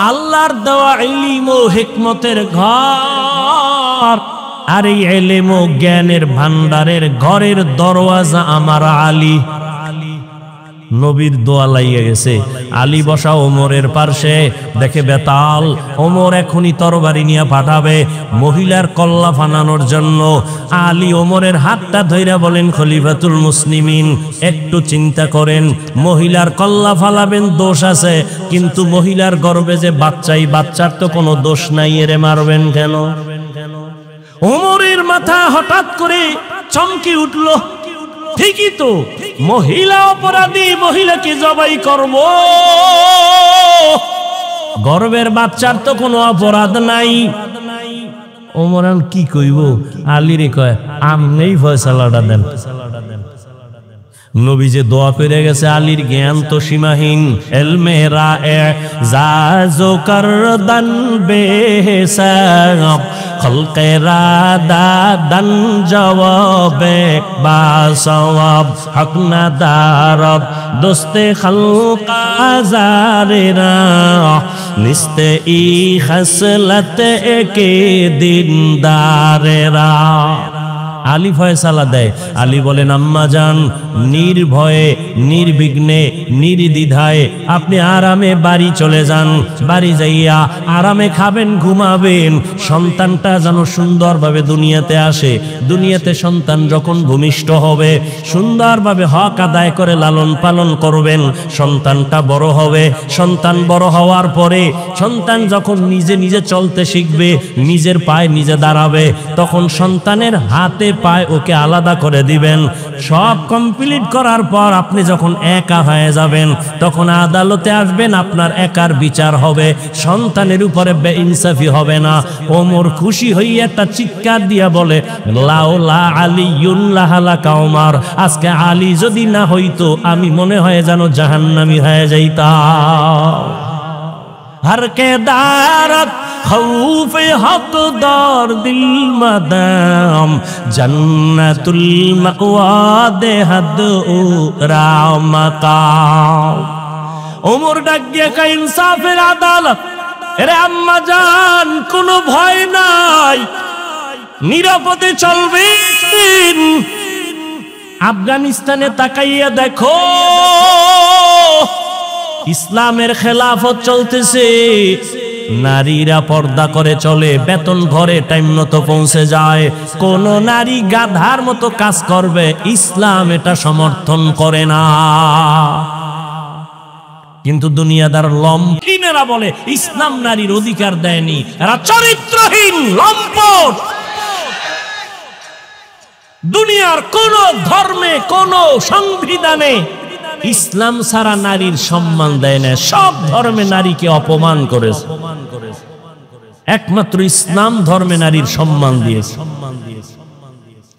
আল্লাহর দেওয়া ইলম ও হিকমতের ঘর, আর এই ইলম ও জ্ঞানের ভান্ডারের ঘরের দরওয়াজা আমার আলী। নবীর দোয়া লাইয়া গেছে। আলী বসা ওমরের পার্শ্বে, দেখে বেতাল। ওমর এখনই তরবারি নিয়ে পাঠাবে মহিলার কল্লা ফানানোর জন্য। আলী ওমরের হাতটা ধইরা বলেন, খলিফাতুল মুসলিমিন, একটু চিন্তা করেন, মহিলার কল্লা ফালাবেন, দোষ আছে, কিন্তু মহিলার গর্ভে যে বাচ্চাই, বাচ্চার তো কোনো দোষ নাই, এরে মারবেন কেন? ওমরের মাথা হঠাৎ করে চমকে উঠল। ঠিকই তো, মহিলা অপরাধী, মহিলাকে জবাই করব, গর্ভের বাচ্চার তো কোনো অপরাধ নাই। ওমর কি কইব? আলীরে কয়, আমনেই ফয়সালাটা দেন। নবী যে দোয়া করে গেছে, আলীর জ্ঞান তো সীমাহীন। এলমে রায়ে জাজো করদান বেহিসাব, খলকে রাদা দান জওয়াবে বা সওয়াব, হক না দারব দোস্তে খলকা জারেরা, নিস্তে ই খসলত একে দিনদারেরা। আলী ফয়সালা দেয়। আলী বলেন, আম্মা জান, নির্ভয়ে নির্বিঘ্নে নির্দ্বিধায় আপনি আরামে বাড়ি চলে যান। বাড়ি যাইয়া আরামে খাবেন, ঘুমাবেন। সন্তানটা যেন সুন্দরভাবে দুনিয়াতে আসে। দুনিয়াতে সন্তান যখন ভূমিষ্ঠ হবে, সুন্দরভাবে হক আদায় করে লালন পালন করবেন। সন্তানটা বড় হবে। সন্তান বড় হওয়ার পরে সন্তান যখন নিজে নিজে চলতে শিখবে, নিজের পায়ে নিজে দাঁড়াবে, তখন সন্তানের হাতে পায় ওকে আলাদা করে দিবেন। সব কমপ্লিট করার পর আপনি যখন একা হয়ে যাবেন, তখন আদালতে আসবেন, আপনার একার বিচার হবে, সন্তানের উপরে বেইনসাফি হবে না। ওমর খুশি হইয়া একটা চিৎকার দিয়া বলে, লাউলা আলিয়ুন লাহালাকা ওমর, আজকে আলী যদি না হইতো আমি মনে হয় যেন জাহান্নামী হয়ে যাইতাম। हर के दारत खौफ हक दार दिल मदाम जन्नतुल मअवा दे हद रामकाम। ওমর ডাক দিয়ে কয়, ইনসাফের আদালত। এরে আম্মা জান, কোনো ভয় নাই, নিরাপদে চলবেন। আফগানিস্তানে তাকাইয়া দেখো, ইসলামের খেলাফত চলতেছে, নারীরা পর্দা করে চলে, বেতন ঘরে টাইম মতো পৌঁছে যায়, কোন নারী গাধার মতো কাজ করবে ইসলাম এটা সমর্থন করে না। কিন্তু দুনিয়াদার লম্পটেরা বলে ইসলাম নারীর অধিকার দেয়নি, এরা চরিত্রহীন লম্পট। দুনিয়ার কোন ধর্মে কোন সংবিধানে ইসলাম ছাড়া নারীর সম্মান দেয় না, সব ধর্মে নারীকে অপমান করেছে, একমাত্র ইসলাম ধর্মে নারীর সম্মান দিয়েছে।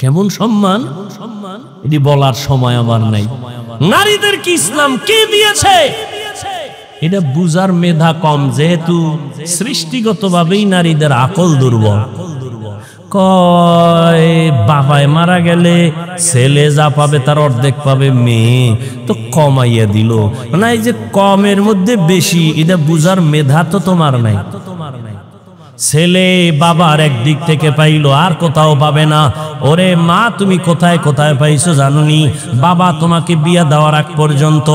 কেমন সম্মান এটি বলার সময় আমার নাই। নারীদের কি ইসলাম কে দিয়েছে এটা বুঝার মেধা কম, যেহেতু সৃষ্টিগতভাবেই নারীদের আকল দুর্বল। কয় বাবায় মারা গেলে ছেলে যা পাবে তার অর্ধেক পাবে মেয়ে, তো কমাইয়া দিল না, এই যে কমের মধ্যে বেশি এটা বুঝার মেধা তো তোমার নাই। ছেলে বাবার একদিক থেকে পাইলো আর কোথাও পাবে না। ওরে মা তুমি কোথায় কোথায় পাইছো জানুনি? বাবা তোমাকে বিয়া দেওয়ার আগ পর্যন্ত,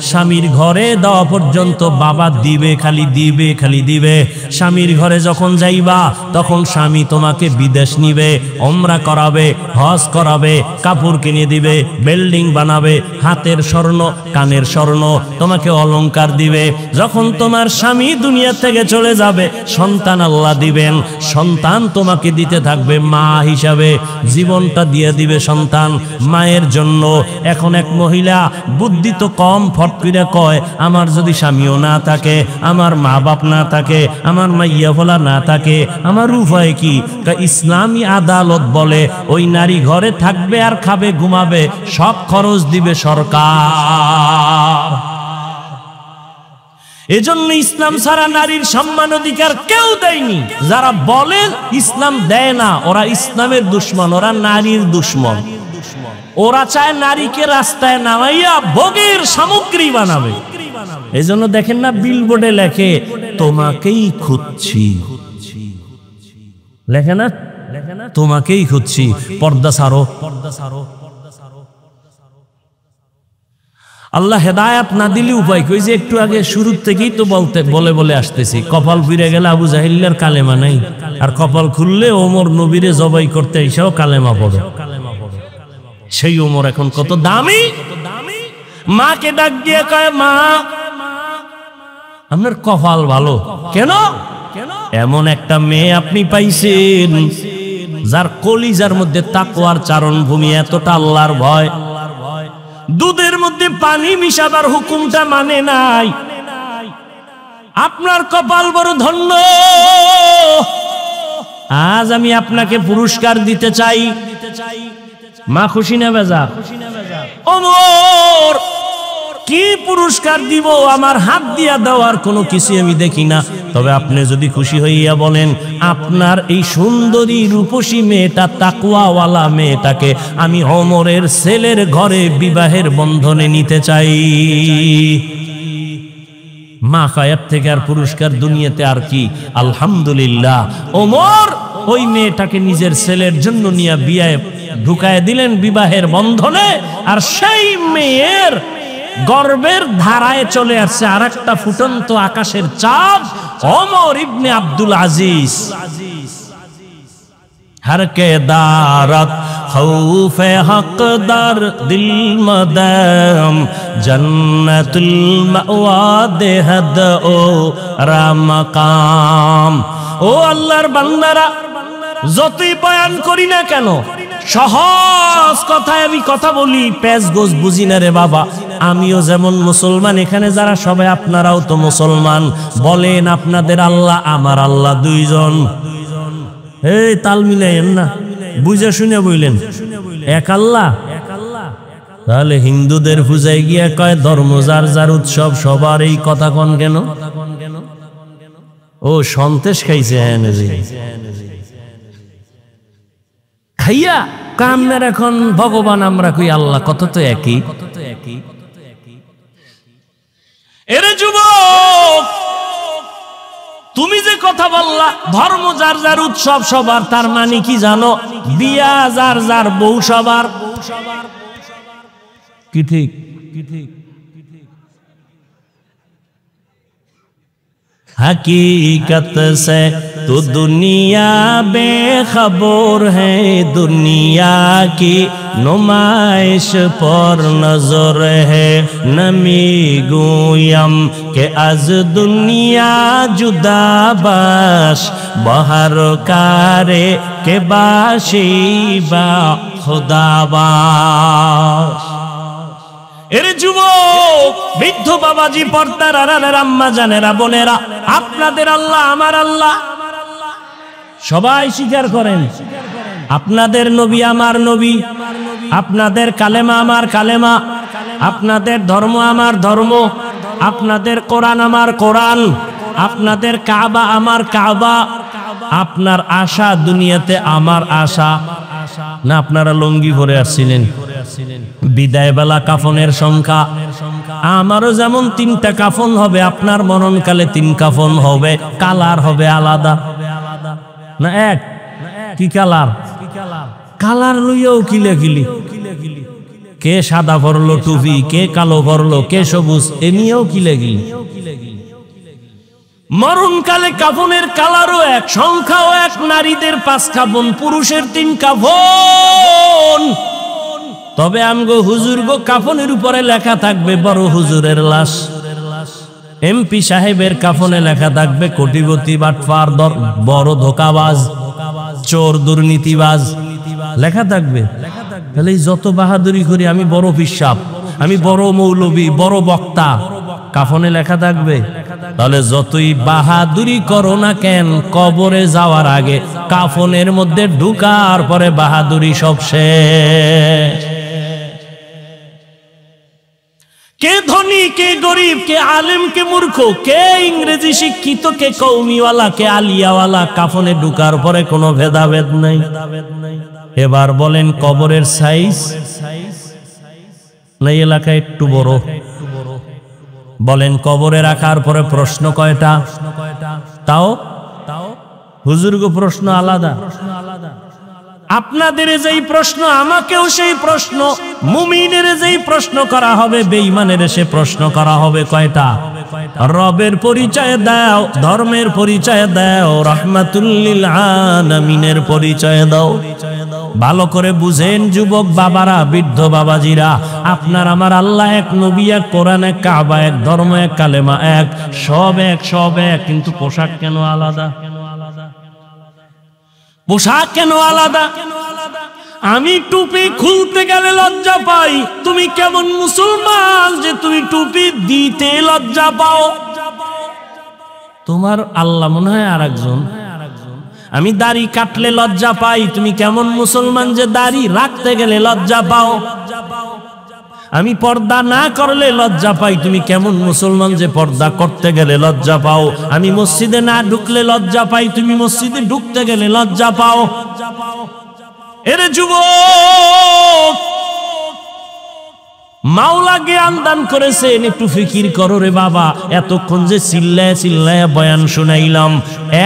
স্বামীর ঘরে দেওয়া পর্যন্ত বাবা দিবে, খালি দিবে, খালি দিবে। স্বামীর ঘরে যখন যাইবা তখন স্বামী তোমাকে বিদেশ নিবে, ওমরা করাবে, হজ করাবে, কাপড় কিনে দিবে, বিল্ডিং বানাবে, হাতের স্বর্ণ কানের স্বর্ণ তোমাকে অলংকার দিবে। যখন তোমার স্বামী দুনিয়া থেকে চলে যাবে সন্তান আল্লাহ দিবেন, সন্তান তোমাকে দিতে থাকবে মা হিসাবে, জীবনটা দিয়ে দিবে সন্তান মায়ের জন্য। এখন এক মহিলা বুদ্ধি তো কম, ফট করে কয় আমার যদি স্বামীও না থাকে, আমার মা বাপ না থাকে, আমার মাইয়া ফলা না থাকে, আমার উপায় কি? ইসলামী আদালত বলে ওই নারী ঘরে থাকবে আর খাবে ঘুমাবে, সব খরচ দিবে সরকার। এজন্য ইসলাম ছাড়া নারীর সম্মান অধিকার কেউ দেয়নি। যারা বলে ইসলাম দেয় না ওরা ইসলামের দুশ্মন, ওরা নারীর দুশ্মন। ওরা চায় নারীকে রাস্তায় নামাইয়া ভোগের সামগ্রী বানাবে। এজন্য দেখেন না বিলবোর্ডে লেখে তোমাকেই খুঁজছি, লেখে না তোমাকেই খুঁজছি, পর্দা ছাড়ো, পর্দা ছাড়ো। আল্লাহ হেদায়াত না দিলে উপায় কই? যে একটু আগে শুরুর থেকেই তো বলে আসতেছি, কপাল ফিরে গেলে আবু জাহিলের কালেমা নাই, আর কপাল খুললে ওমর নবীরে জবাই করতে এসেও কালেমা পড়ে। সেই ওমর এখন কত দামি। মাকে ডাক দিয়ে কয় মা আপনার কপাল ভালো। কেন? এমন একটা মেয়ে আপনি পাইছেন যার কলিজার মধ্যে তাকওয়ার চারণ ভূমি, এতটা আল্লাহর ভয়, দুধের মধ্যে পানি মিশাবার হুকুমটা মানে নাই। আপনার কপাল বড় ধন্য। আজ আমি আপনাকে পুরস্কার দিতে চাই। মা খুশি না বেজার? ওমর কি পুরস্কার দিব? আমার হাত দিয়া দেওয়ার কোনো কিছু আমি দেখি না। তবে আপনি যদি খুশি হইয়া বলেন আপনার এই সুন্দরী রূপসী মেয়েটা, তাকওয়াওয়ালা মেয়েটাকে আমি ওমরের ছেলের ঘরে বিবাহের বন্ধনে নিতে চাই। মা কায়াত থেকে আর পুরস্কার দুনিয়াতে আর কি? আলহামদুলিল্লাহ। ওমর ওই মেয়েটাকে নিজের ছেলের জন্য নিয়ে বিয়ায় ঢুকায় দিলেন বিবাহের বন্ধনে। আর সেই মেয়ের গর্বের ধারায় চলে আসছে আর একটা ফুটন্ত আকাশের চাঁদ, ওমর ইবনে আব্দুল আজিজ। हर के दारत खौफे हकदार दिल मदम जन्नतुल मावा देहद ओ रामकाम। ও আল্লাহর বান্দারা, যতই বয়ান করি না কেন সহজ কথায় আমি কথা বলি, পেঁচ গোছ বুঝি না রে বাবা। আমিও যেমন মুসলমান, এখানে যারা সবাই আপনারাও তো মুসলমান। বলেন আপনাদের আল্লাহ আমার আল্লাহ দুইজন? এই তাল মিলাইয়েন না, বুঝে শুনে বললেন এক আল্লাহ। তাহলে হিন্দুদের পূজায় গিয়া কয় ধর্ম যার যার উৎসব, সবার এই কথা কন কেন? ও সন্তেষ খাইছে খাইয়া কামনের এখন ভগবান আমরা কই আল্লাহ, কত তো একই। এরে যুবক, তুমি যে কথা বললা ধর্ম যার যার উৎসব সবার, তার মানে কি জানো? বিয়া যার যার বউ সবার। কি ঠিক? हकीकत से तो दुनिया बेखबर है, दुनिया की नुमाइश पर नजर है। नमी गोयम के आज दुनिया जुदा बाश, बहर कारे के बाशी बा खुदाबाश। এর যুবক বৃদ্ধ বাবাজি, পর্দার আড়ালের আম্মা জানেরা, বোনেরা, আপনাদের আল্লাহ আমার আল্লাহ সবাই স্বীকার করেন। আপনাদের নবী আমার নবী, আপনাদের কালেমা আমার কালেমা, আপনাদের ধর্ম আমার ধর্ম, আপনাদের কোরআন আমার কোরআন, আপনাদের কাবা আমার কাবা, আপনার আশা দুনিয়াতে আমার আশা। না আপনারা লুঙ্গি পরে আসছিলেন? বিদায় বেলা কাফনের সংখ্যা আমারও যেমন 3টা কাফন হবে, আপনার মরণকালে 3 কাফন হবে। কালার হবে আলাদা না এক? কি কালার? কালার লইয়াও কিলাকিলি, কে সাদা পরলো টুপি, কে কালো পরলো, কে সবুজ, এ নিয়েও কিলাকিলি। মরণকালে কাফনের কালারও এক, সংখ্যাও এক। নারীদের 5 কাফন, পুরুষের 3 কাফন। তবে আমগো হুজুর গো কাফনের উপরে লেখা থাকবে বড় হুজুরের লাশ, এমপি সাহেবের কাফনে লেখা থাকবে কোটিপতি বাটপার বড় ধোকাবাজ চোর দুর্নীতিবাজ লেখা থাকবে। তাহলে যত বাহাদুরি করি, আমি বড় পিসাব, আমি বড় মৌলবী, বড় বক্তা, কাফনে লেখা থাকবে। তাহলে যতই বাহাদুরি করো না কেন, কবরে যাওয়ার আগে কাফনের মধ্যে ঢুকার পরে বাহাদুরি সব শেষ। কে ধনী, কে গরিব, কে আলেম, কে মূর্খ, কে ইংরেজি শিক্ষিত, কে কৌমিওয়ালা, কে আলিয়াওয়ালা, কাফনে ঢুকার পরে কোনো ভেদাভেদ নাই। এবার বলেন কবরের সাইজ না এলাকায় একটু বড়? বলেন কবরে রাখার পরে প্রশ্ন কয়টা? তাও হুজুরগো প্রশ্ন আলাদা। আপনাদের যেই প্রশ্ন, আমাকেও সেই প্রশ্ন। মুমিনের যেই প্রশ্ন করা হবে, বেঈমানের সে প্রশ্ন করা হবে। কয়টা? রবের পরিচয় দাও, ধর্মের পরিচয় দাও, রাহমাতুল লিল আলামিনের পরিচয় দাও। ভালো করে বুঝেন যুবক বাবারা, বৃদ্ধ বাবাজিরা, আপনার আমার আল্লাহ এক, নবী এক, কোরআন এক, কাবা এক, ধর্ম এক, কালেমা এক, সব এক, সব এক। কিন্তু পোশাক কেন আলাদা? পোশাক কেন আলাদা? আমি টুপি খুলতে গেলে লজ্জা পাই, তুমি কেমন মুসলমান যে তুমি টুপি দিতে লজ্জা পাও? তোমার আল্লাহ মনে হয় আর একজন। আমি দাড়ি কাটলে লজ্জা পাই, তুমি কেমন মুসলমান যে দাড়ি রাখতে গেলে লজ্জা পাও? আমি পর্দা না করলে লজ্জা পাই, তুমি কেমন মুসলমান যে পর্দা করতে গেলে লজ্জা পাও? আমি মসজিদে না ঢুকলে লজ্জা পাই, তুমি মসজিদে ঢুকতে গেলে লজ্জা পাও। এরে যুবক, মাওলা জ্ঞান দান করেছেন, একটু ফিকির করো রে বাবা। এতক্ষণ যে চিল্লায় চিল্লায় বয়ান শুনাইলাম,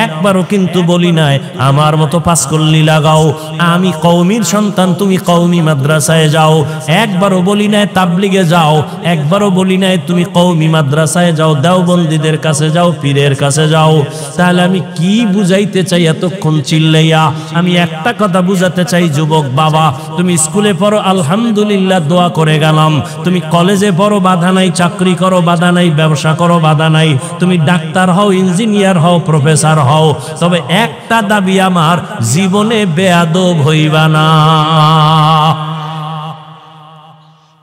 একবারও কিন্তু বলি নাই আমার মতো পাঁচকল্লি লাগাও, আমি কওমির সন্তান, তুমি কওমি মাদ্রাসায় যাও। একবারও বলি নাই তাবলিগে যাও, একবারও বলি নাই তুমি কওমি মাদ্রাসায় যাও, দেওবন্দীদের কাছে যাও, পীরের কাছে যাও। তাহলে আমি কি বুঝাইতে চাই এতক্ষণ চিল্লাইয়া? আমি একটা কথা বুঝাতে চাই যুবক বাবা, তুমি স্কুলে পড়ো আলহামদুলিল্লাহ, দোয়া করে গেলাম। তুমি কলেজে পড়ো, বাধা নাই, চাকরি করো, বাধা নাই, ব্যবসা করো, বাধা নাই, তুমি ডাক্তার হও, ইঞ্জিনিয়ার হও, প্রফেসর হও। তবে একটা দাবি আমার, জীবনে বেয়াদব হইবা না।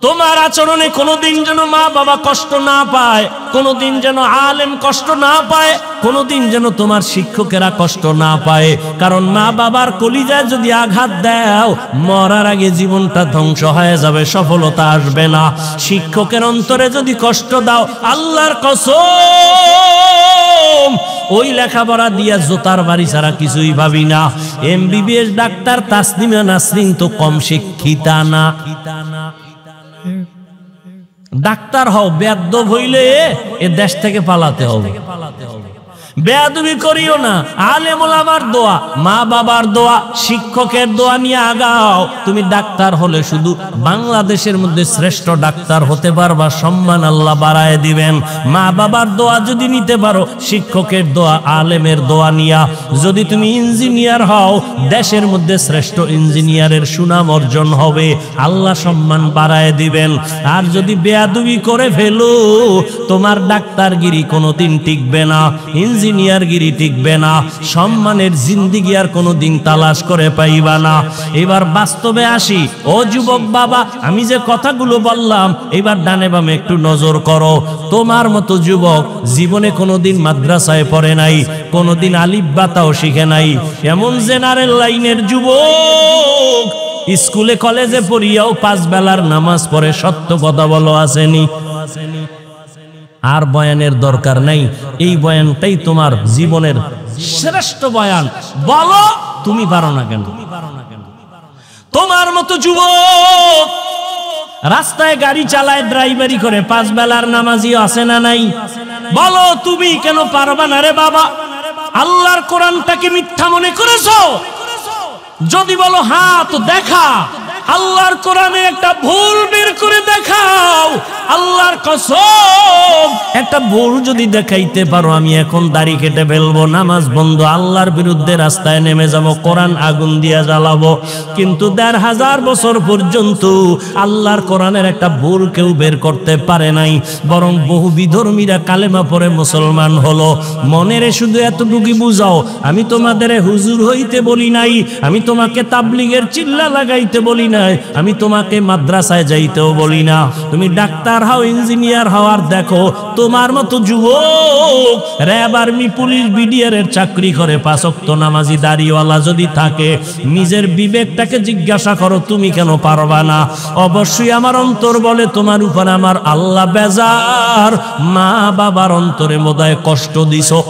তোমার আচরণে কোনোদিন যেন মা বাবা কষ্ট না পায়, কোনোদিন যেন আলেম কষ্ট না পায়, কোনোদিন যেন তোমার শিক্ষকেরা কষ্ট না পায়। কারণ মা বাবার কলিজায় যদি আঘাত দাও, মরার আগে জীবনটা ধ্বংস হয়ে যাবে, সফলতা আসবে না। শিক্ষকের অন্তরে যদি কষ্ট দাও, আল্লাহর কসম ওই লেখাপড়া দিয়া জোতার বাড়ি ছাড়া কিছুই ভাবি না। এমবিবিএস ডাক্তার তাসনিমা নাসরিন তো কম শিক্ষিতা না। ডাক্তার হও, বেয়াদব হইলে এ দেশ থেকে পালাতে হবে। বেয়াদবি করিও না। আলেম ওলামার দোয়া, মা বাবার দোয়া, শিক্ষকের দোয়া নিয়ে আগাও। তুমি ডাক্তার হলে শুধু বাংলাদেশের মধ্যে শ্রেষ্ঠ ডাক্তার হতে পারবা, সম্মান আল্লাহ বাড়ায় দিবেন। মা বাবার দোয়া যদি নিতে পারো, শিক্ষকের দোয়া, আলেমের দোয়া নিয়া যদি তুমি ইঞ্জিনিয়ার হও, দেশের মধ্যে শ্রেষ্ঠ ইঞ্জিনিয়ারের সুনাম অর্জন হবে, আল্লাহ সম্মান বাড়ায় দিবেন। আর যদি বেয়াদবি করে ফেলো, তোমার ডাক্তারগিরি কোনোদিন টিকবে না, ইঞ্জিনিয়ারগিরি টিকবে না, সম্মানের জিন্দিগি আর কোনোদিন তালাশ করে পাইবা না। এবার বাস্তবে আসি। ও যুবক বাবা, আমি যে কথাগুলো বললাম, এবার ডানে বামে একটু নজর করো। তোমার মতো যুবক জীবনে কোনোদিন মাদ্রাসায় পড়ে নাই, কোনোদিন আলিফ বাতাও শিখে নাই, এমন জেনারেল লাইনের যুবক স্কুলে কলেজে পড়িয়াও 5 বেলার নামাজ পড়ে, সত্য কথা বলো আসেনি? আর বয়ানের দরকার নাই, এই বয়ানটাই তোমার জীবনের শ্রেষ্ঠ বয়ান। বলো তুমি পারো না কেন? তোমার মতো যুবক রাস্তায় গাড়ি চালায়, ড্রাইভারি করে, 5 বেলার নামাজি আছে না নাই? বলো তুমি কেন পারবা না রে বাবা? আল্লাহর কোরআনটাকে মিথ্যা মনে করেছো? যদি বলো হ্যাঁ, তো দেখা আল্লাহর কোরআনে একটা ভুল বের করে দেখাও। আল্লাহর কসম, একটা ভুল যদি দেখাইতে পারো, আমি এখন দাড়ি কেটে ফেলবো, নামাজ বন্ধ, আল্লাহর বিরুদ্ধে রাস্তায় নেমে যাব, কোরআন আগুন দিয়া জ্বালাবো। কিন্তু 1500 বছর পর্যন্ত আল্লাহর কোরআনের একটা ভুল কেউ বের করতে পারে নাই, বরং বহু বিধর্মীরা কালেমা পড়ে মুসলমান হলো। মনেরে শুধু এতটুকু বুঝাও, আমি তোমাদের হুজুর হইতে বলি নাই, আমি তোমাকে তাবলিগের চিল্লা লাগাইতে বলি নাই, আমি তোমাকে মাদ্রাসায় যাইতেও বলি না। তুমি ডাক্তার হও, ইঞ্জিনিয়ার হওয়ার দেখো তোমার মতো যুবক র্যাব, আর্মি, পুলিশ, বিডিআর এর চাকরি করে, 5 ওয়াক্ত নামাজি দাড়িওয়ালা যদি থাকে, নিজের বিবেকটাকে জিজ্ঞাসা করো, তুমি কেন পারবা না? অবশ্যই আমার অন্তর বলে তোমার উপর আমার আল্লাহ বেজার। মা বাবার অন্তরে মোদায় কষ্ট দিছো।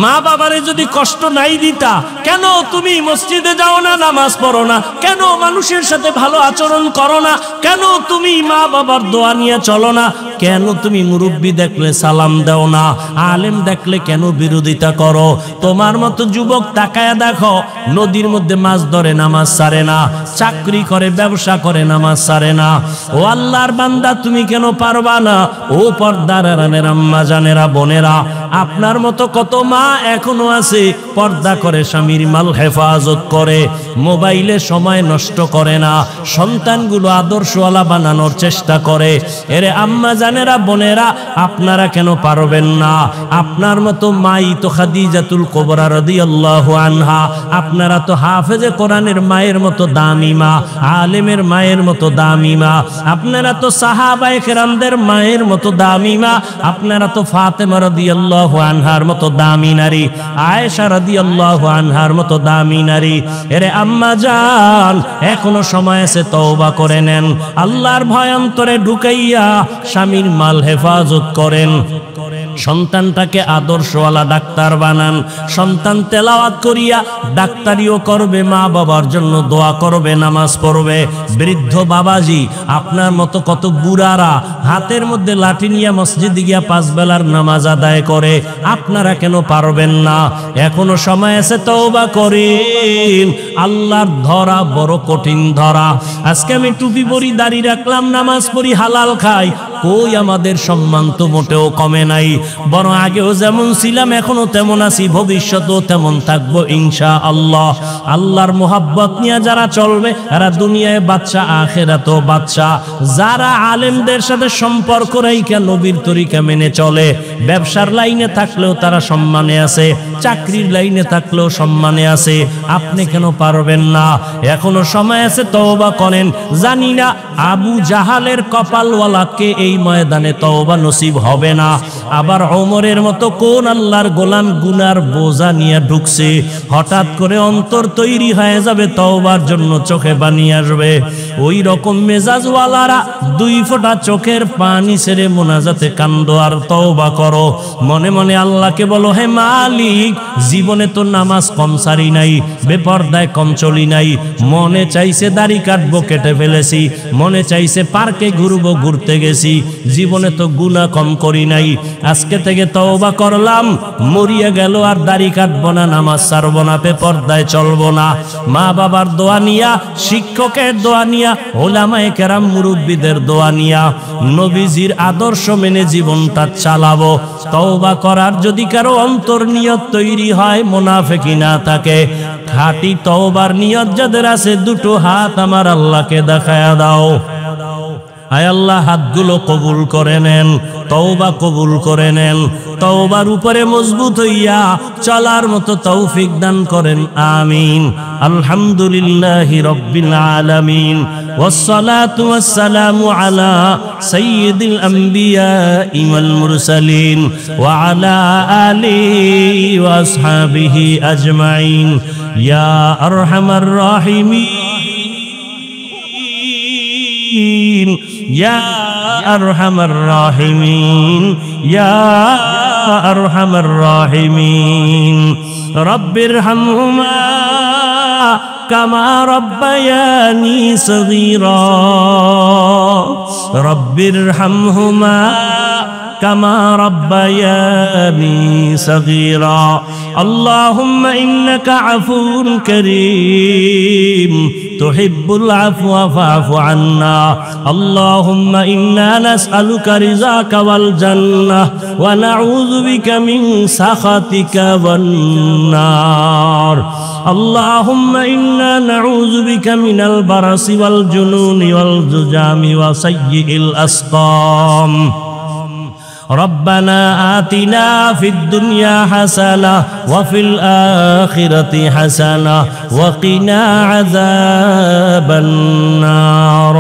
মা বাবারে যদি কষ্ট নাই দিতা, কেন তুমি মসজিদে যাও না, নামাজ পড়ো না? কেন মানুষের সাথে ভালো আচরণ করো না? কেন তুমি মা বাবার দোয়া নিয়ে চলো না? কেন তুমি মুরব্বি দেখলে সালাম দাও না? আলেম দেখলে কেন বিরোধিতা করো? তোমার মতো যুবক তাকায়া দেখো, নদীর মধ্যে মাছ ধরে, নামাজ ছাড়ে না, চাকরি করে, ব্যবসা করে, নামাজ ছাড়ে না। ও আল্লাহর বান্দা, তুমি কেন পারবা না? ও পর্দার আড়ালের আম্মা জানেরা, বোনেরা, আপনার মতো কত মা এখনো আছে, পর্দা করে, স্বামীর মাল হেফাজত করে, মোবাইলে সময় নষ্ট করে না, সন্তানগুলো আদর্শওয়ালা বানানোর চেষ্টা করে। এরে আম্মা জানেরা, বোনেরা, আপনারা কেন পারবেন না? আপনার মতো মাই তো খাদিজাতুল কুবরা রাদিয়াল্লাহু আনহা, আপনারা তো হাফেজে কোরআনের মায়ের মতো দামি মা, আলেমের মায়ের মতো দামি মা, আপনারা তো সাহাবায়ে কেরামদের মায়ের মতো দামি মা, আপনারা তো ফাতেমা রাদিয়াল্লাহু আনহার মতো দামি নারী, আয়েশা রাদিয়াল্লাহু আনহার মতো দামি নারী। এরে আম্মা জান, এখনো সময় আছে, তওবা করে নেন, আল্লাহর ভয় অন্তরে ঢুকাইয়া স্বামীর মাল হেফাজত করেন, সন্তানটাকে আদর্শওয়ালা ডাক্তার বানান। সন্তান তেলাওয়াত করিয়া ডাক্তারিও করবে, মা বাবার জন্য দোয়া করবে, নামাজ পড়বে। বৃদ্ধ বাবাজি, আপনার মতো কত বুড়ারা হাতের মধ্যে লাঠি নিয়ে মসজিদে গিয়া 5 বেলার নামাজ আদায় করে, আপনারা কেন পারবেন না? এখনো সময় আছে, তওবা করেন। আল্লাহর ধরা বড় কঠিন ধরা। আজকে আমি টুপি পরি, দাড়ি রাখলাম, নামাজ পড়ি, হালাল খাই, কই আমাদের সম্মান তো মোটেও কমে নাই, বরং আগেও যেমন ছিলাম এখনো তেমন আছি, ভবিষ্যতেও তেমন থাকবো ইনশাআল্লাহ। আল্লাহর মোহাব্বত নিয়ে যারা চলবে, এরা দুনিয়ায় বাদশা, আখিরাতেও বাদশা। যারা আলেমদের সাথে সম্পর্ক রাইখা নবীর তরিকা মেনে চলে, ব্যবসার লাইনে থাকলেও তারা সম্মানে আছে, চাকরির লাইনে থাকলেও সম্মানে আছে, আপনি কেন পারবেন না? এখনো সময় আছে, তওবা করেন। জানি না আবু জাহালের কপালওয়ালাকে এই ময়দানে তওবা নসিব হবে না, আবার ওমরের মতো কোন আল্লাহর গোলাম গুনার বোঝা নিয়ে ঢুকছে, হঠাৎ করে অন্তর তৈরি হয়ে যাবে তওবার জন্য, চোখে পানি আসবে। ওই রকম মেজাজওয়ালারা 2 ফোঁটা চোখের পানি ছেড়ে মোনাজাতে কান্দো আর তওবা করো। মনে মনে আল্লাহকে বলো, হে মালিক, জীবনে তো নামাজ কম সারি নাই, বেপরদায় কম চলি নাই, মনে চাইছে দাড়ি কাটবো, কেটে ফেলেছি, মনে চাইছে পার্কে ঘুরবো, ঘুরতে গেছি, জীবনে তো গুনাহ কম করি নাই, আজকে থেকে তওবা করলাম, মরিয়া গেল আর দাড়ি কাটবো না, নামাজ ছাড়বো না, বেপরদায় চলবো না, মা বাবার দোয়া নিয়া, শিক্ষকের দোয়া নিয়া, ওলামায়ে কেরাম মুরব্বিদের দোয়া নিয়া, নবীজির আদর্শ মেনে জীবনটা চালাবো। তওবা করার যদি কারো অন্তর নিয়ত তৈরি হয়, মুনাফিকি না থাকে, খাঁটি তওবার নিয়ত যাদের আছে, দুটো হাত আমার আল্লাহকে দেখায়া দাও। আয় আল্লাহ, হাতগুলো কবুল করে নেন, তওবা কবুল করে নেন, তওবার উপরে মজবুত হইয়া চলার মতো তৌফিক দান করেন, আমিন। আলহামদুলিল্লাহি রাব্বিল আলামিন, ওয়াসসালাতু ওয়াসসালামু আলা সাইয়্যিদিল আমবিয়া ওয়াল মুরসালিন ওয়া আলা আলিহি ওয়া আসহাবিহি আজমাইন, ইয়া আরহামার রাহিমিন, ইয়া আরহামার রাহিমিন, ইয়া আরহামার রাহিমিন। রব্বিরহামহুমা কামা রব্বায়ানি সগীরা, রব্বিরহামহুমা কামা রব্বায়ানি সগীরা। আল্লাহুম্মা ইন্নাকা আফুউন কারীম তুহিব্বুল আফওয়া ফা'ফু আন্না। আল্লাহুম্মা ইন্না নাসআলুকা রিযাকা ওয়াল জান্নাহ ওয়া নাউযু বিকা মিন সাখাতিকা ওয়ান নার। আল্লাহুম্মা ইন্না নাউযু বিকা মিনাল বারাসি ওয়াল জুনুনি ওয়াল জুজামি ওয়া সাইয়্যিল আসকাম। ربنا آتنا في الدنيا حسنة وفي الآخرة حسنة وقنا عذاب النار.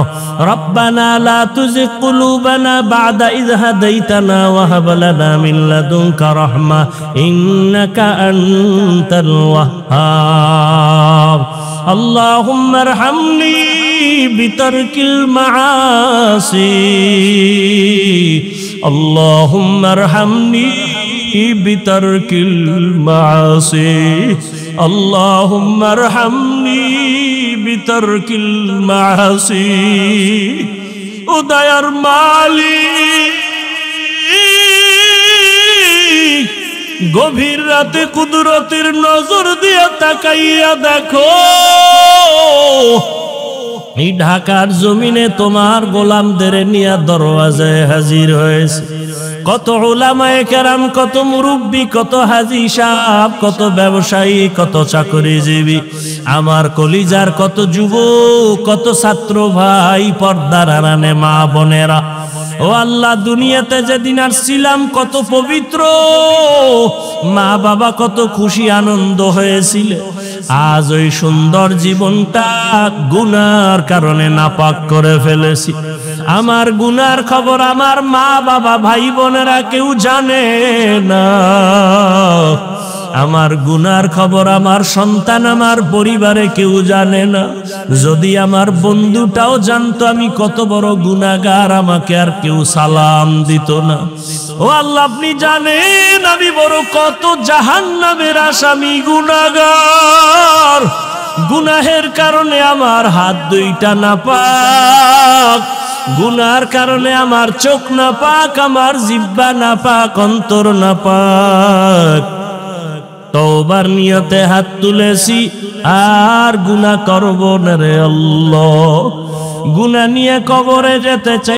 ربنا لا تزغ قلوبنا بعد إذ هديتنا وهب لنا من لدنك رحمة إنك أنت الوهاب. اللهم ارحمني بترك المعاصي. اللهم ارحمني بترك المعاصي. اللهم ارحمني بترك المعاصي. উদয়ার মালিক, গভীর রাতে কুদরতের নজর দিয়া তাকাইয়া দেখো, এই ঢাকার জমিনে তোমার গোলামদের নিয়ে দরওয়াজায় হাজির হয়েছে। কত উলামায়ে কেরাম, কত মুরব্বী, কত হাজী সাহেব, কত ব্যবসায়ী, কত চাকরিজীবী, আমার কলিজার কত যুবক, কত ছাত্র ভাই, পর্দার আড়ালে মা বোনেরা। ও আল্লাহ, দুনিয়াতে যেদিন আসছিলাম কত পবিত্র, মা বাবা কত খুশি আনন্দ হয়েছিল। আজ ওই সুন্দর জীবনটা গুনার কারণে নাপাক করে ফেলেছি। আমার গুনার খবর আমার মা বাবা ভাই বোনেরা কেউ জানে না। আমার গুনার খবর আমার সন্তান, আমার পরিবারে কেউ জানে না। যদি আমার বন্ধুটাও জানতো আমি কত বড় গুনাহগার, আমাকে আর কেউ সালাম দিত না। ও আল্লাহ, আপনি জানেন আমি বড় কত জাহান্নামের আসামি, গুনাহগার। গুনাহের কারণে আমার হাত দুইটা নাপাক, গুনার কারণে আমার চোখ নাপাক, আমার জিহ্বা নাপাক, অন্তর নাপাক। তওবার নিয়তে হাত তুলেছি, আর গুনাহ করব না রে আল্লাহ। গুনাহ নিয়ে কবরে যেতে চাই।